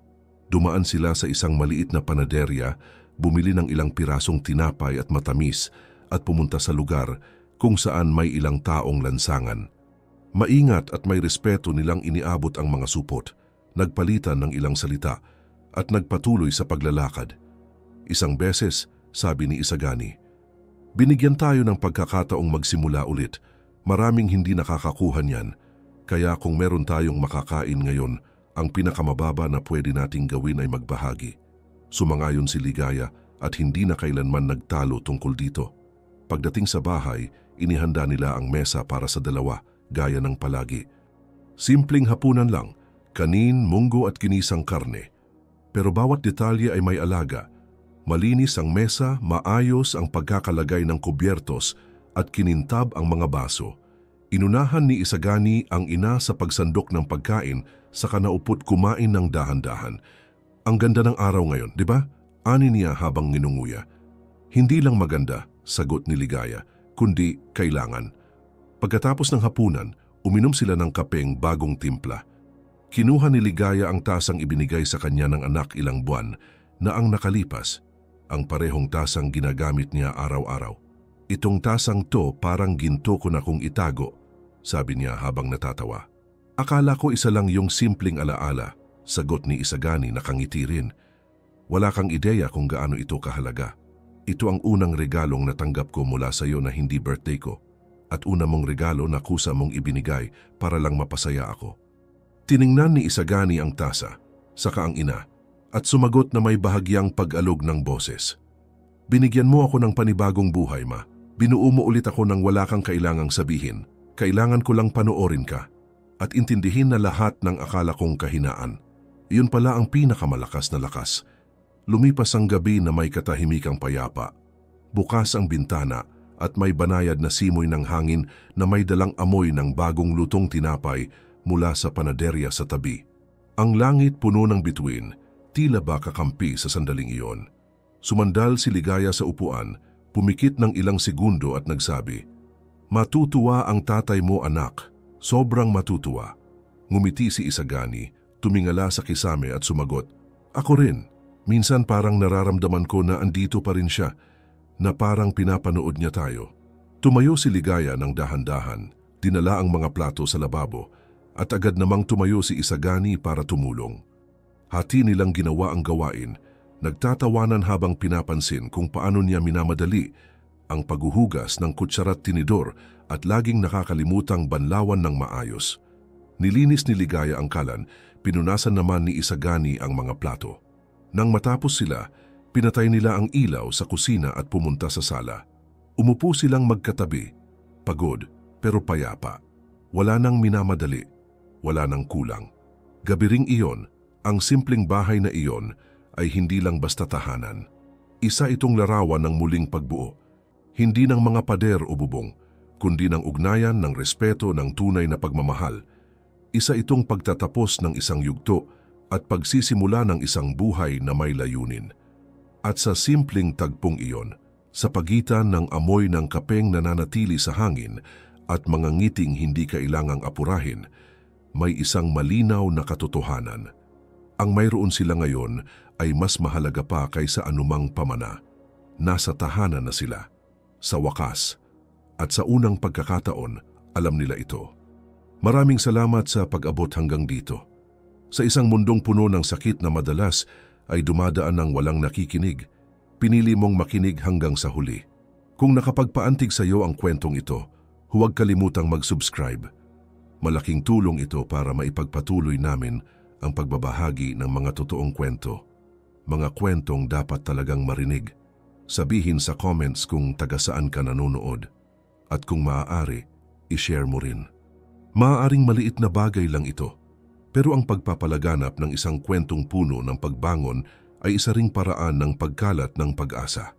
Dumaan sila sa isang maliit na panaderya, bumili ng ilang pirasong tinapay at matamis at pumunta sa lugar kung saan may ilang taong lansangan. Maingat at may respeto nilang iniabot ang mga supot, nagpalitan ng ilang salita at nagpatuloy sa paglalakad. Isang beses, sabi ni Isagani, binigyan tayo ng pagkakataong magsimula ulit. Maraming hindi nakakakuha niyan, kaya kung meron tayong makakain ngayon, ang pinakamababa na pwede nating gawin ay magbahagi. Sumangayon si Ligaya at hindi na kailanman nagtalo tungkol dito. Pagdating sa bahay, inihanda nila ang mesa para sa dalawa, gaya ng palagi. Simpleng hapunan lang, kanin, munggo at ginisang karne. Pero bawat detalye ay may alaga. Malinis ang mesa, maayos ang pagkakalagay ng kubyertos at kinintab ang mga baso. Inunahan ni Isagani ang ina sa pagsandok ng pagkain saka naupot kumain ng dahan-dahan. Ang ganda ng araw ngayon, di ba? Ani niya habang nginunguya. Hindi lang maganda, sagot ni Ligaya, kundi kailangan. Pagkatapos ng hapunan, uminom sila ng kapeng bagong timpla. Kinuha ni Ligaya ang tasang ibinigay sa kanya ng anak ilang buwan na ang nakalipas, ang parehong tasang ginagamit niya araw-araw. Itong tasang to parang ginto ko na kung itago, sabi niya habang natatawa. Akala ko isa lang yung simpleng alaala, sagot ni Isagani na kangiti rin. Wala kang ideya kung gaano ito kahalaga. Ito ang unang regalong natanggap ko mula sa iyo na hindi birthday ko at una mong regalo na kusa mong ibinigay para lang mapasaya ako. Tiningnan ni Isagani ang tasa, saka ang ina, at sumagot na may bahagyang pag-alog ng boses. Binigyan mo ako ng panibagong buhay, Ma. Binuo mo ulit ako nang wala kang kailangang sabihin. Kailangan ko lang panoorin ka at intindihin na lahat ng akala kong kahinaan. Iyon pala ang pinakamalakas na lakas. Lumipas ang gabi na may katahimikang payapa. Bukas ang bintana at may banayad na simoy ng hangin na may dalang amoy ng bagong lutong tinapay mula sa panaderya sa tabi. Ang langit puno ng bituin, tila ba kakampi sa sandaling iyon. Sumandal si Ligaya sa upuan, pumikit ng ilang segundo at nagsabi, "Matutuwa ang tatay mo, anak. Sobrang matutuwa." Ngumiti si Isagani, tumingala sa kisame at sumagot, "Ako rin. Minsan parang nararamdaman ko na andito pa rin siya, na parang pinapanood niya tayo." Tumayo si Ligaya ng dahan-dahan, dinala ang mga plato sa lababo, at agad namang tumayo si Isagani para tumulong. Hati nilang ginawa ang gawain, nagtatawanan habang pinapansin kung paano niya minamadali ang paghuhugas ng kutsara't tinidor at laging nakakalimutang banlawan ng maayos. Nilinis ni Ligaya ang kalan, pinunasan naman ni Isagani ang mga plato. Nang matapos sila, pinatay nila ang ilaw sa kusina at pumunta sa sala. Umupo silang magkatabi, pagod pero payapa. Wala nang minamadali, wala nang kulang. Gabi ring iyon, ang simpleng bahay na iyon ay hindi lang basta tahanan. Isa itong larawan ng muling pagbuo, hindi ng mga pader o bubong, kundi ng ugnayan, ng respeto, ng tunay na pagmamahal. Isa itong pagtatapos ng isang yugto at pagsisimula ng isang buhay na may layunin. At sa simpleng tagpong iyon, sa pagitan ng amoy ng kapeng na nanatili sa hangin at mga ngiting hindi kailangang apurahin, may isang malinaw na katotohanan. Ang mayroon sila ngayon ay mas mahalaga pa kaysa anumang pamana. Nasa tahanan na sila. Sa wakas, at sa unang pagkakataon, alam nila ito. Maraming salamat sa pag-abot hanggang dito. Sa isang mundong puno ng sakit na madalas ay dumadaan ng walang nakikinig, pinili mong makinig hanggang sa huli. Kung nakapagpaantig sa iyo ang kwentong ito, huwag kalimutang mag-subscribe. Malaking tulong ito para maipagpatuloy namin ang pagbabahagi ng mga totoong kwento. Mga kwentong dapat talagang marinig. Sabihin sa comments kung taga saan ka nanonood. At kung maaari, i-share mo rin. Maaaring maliit na bagay lang ito, pero ang pagpapalaganap ng isang kwentong puno ng pagbangon ay isa ring paraan ng pagkalat ng pag-asa.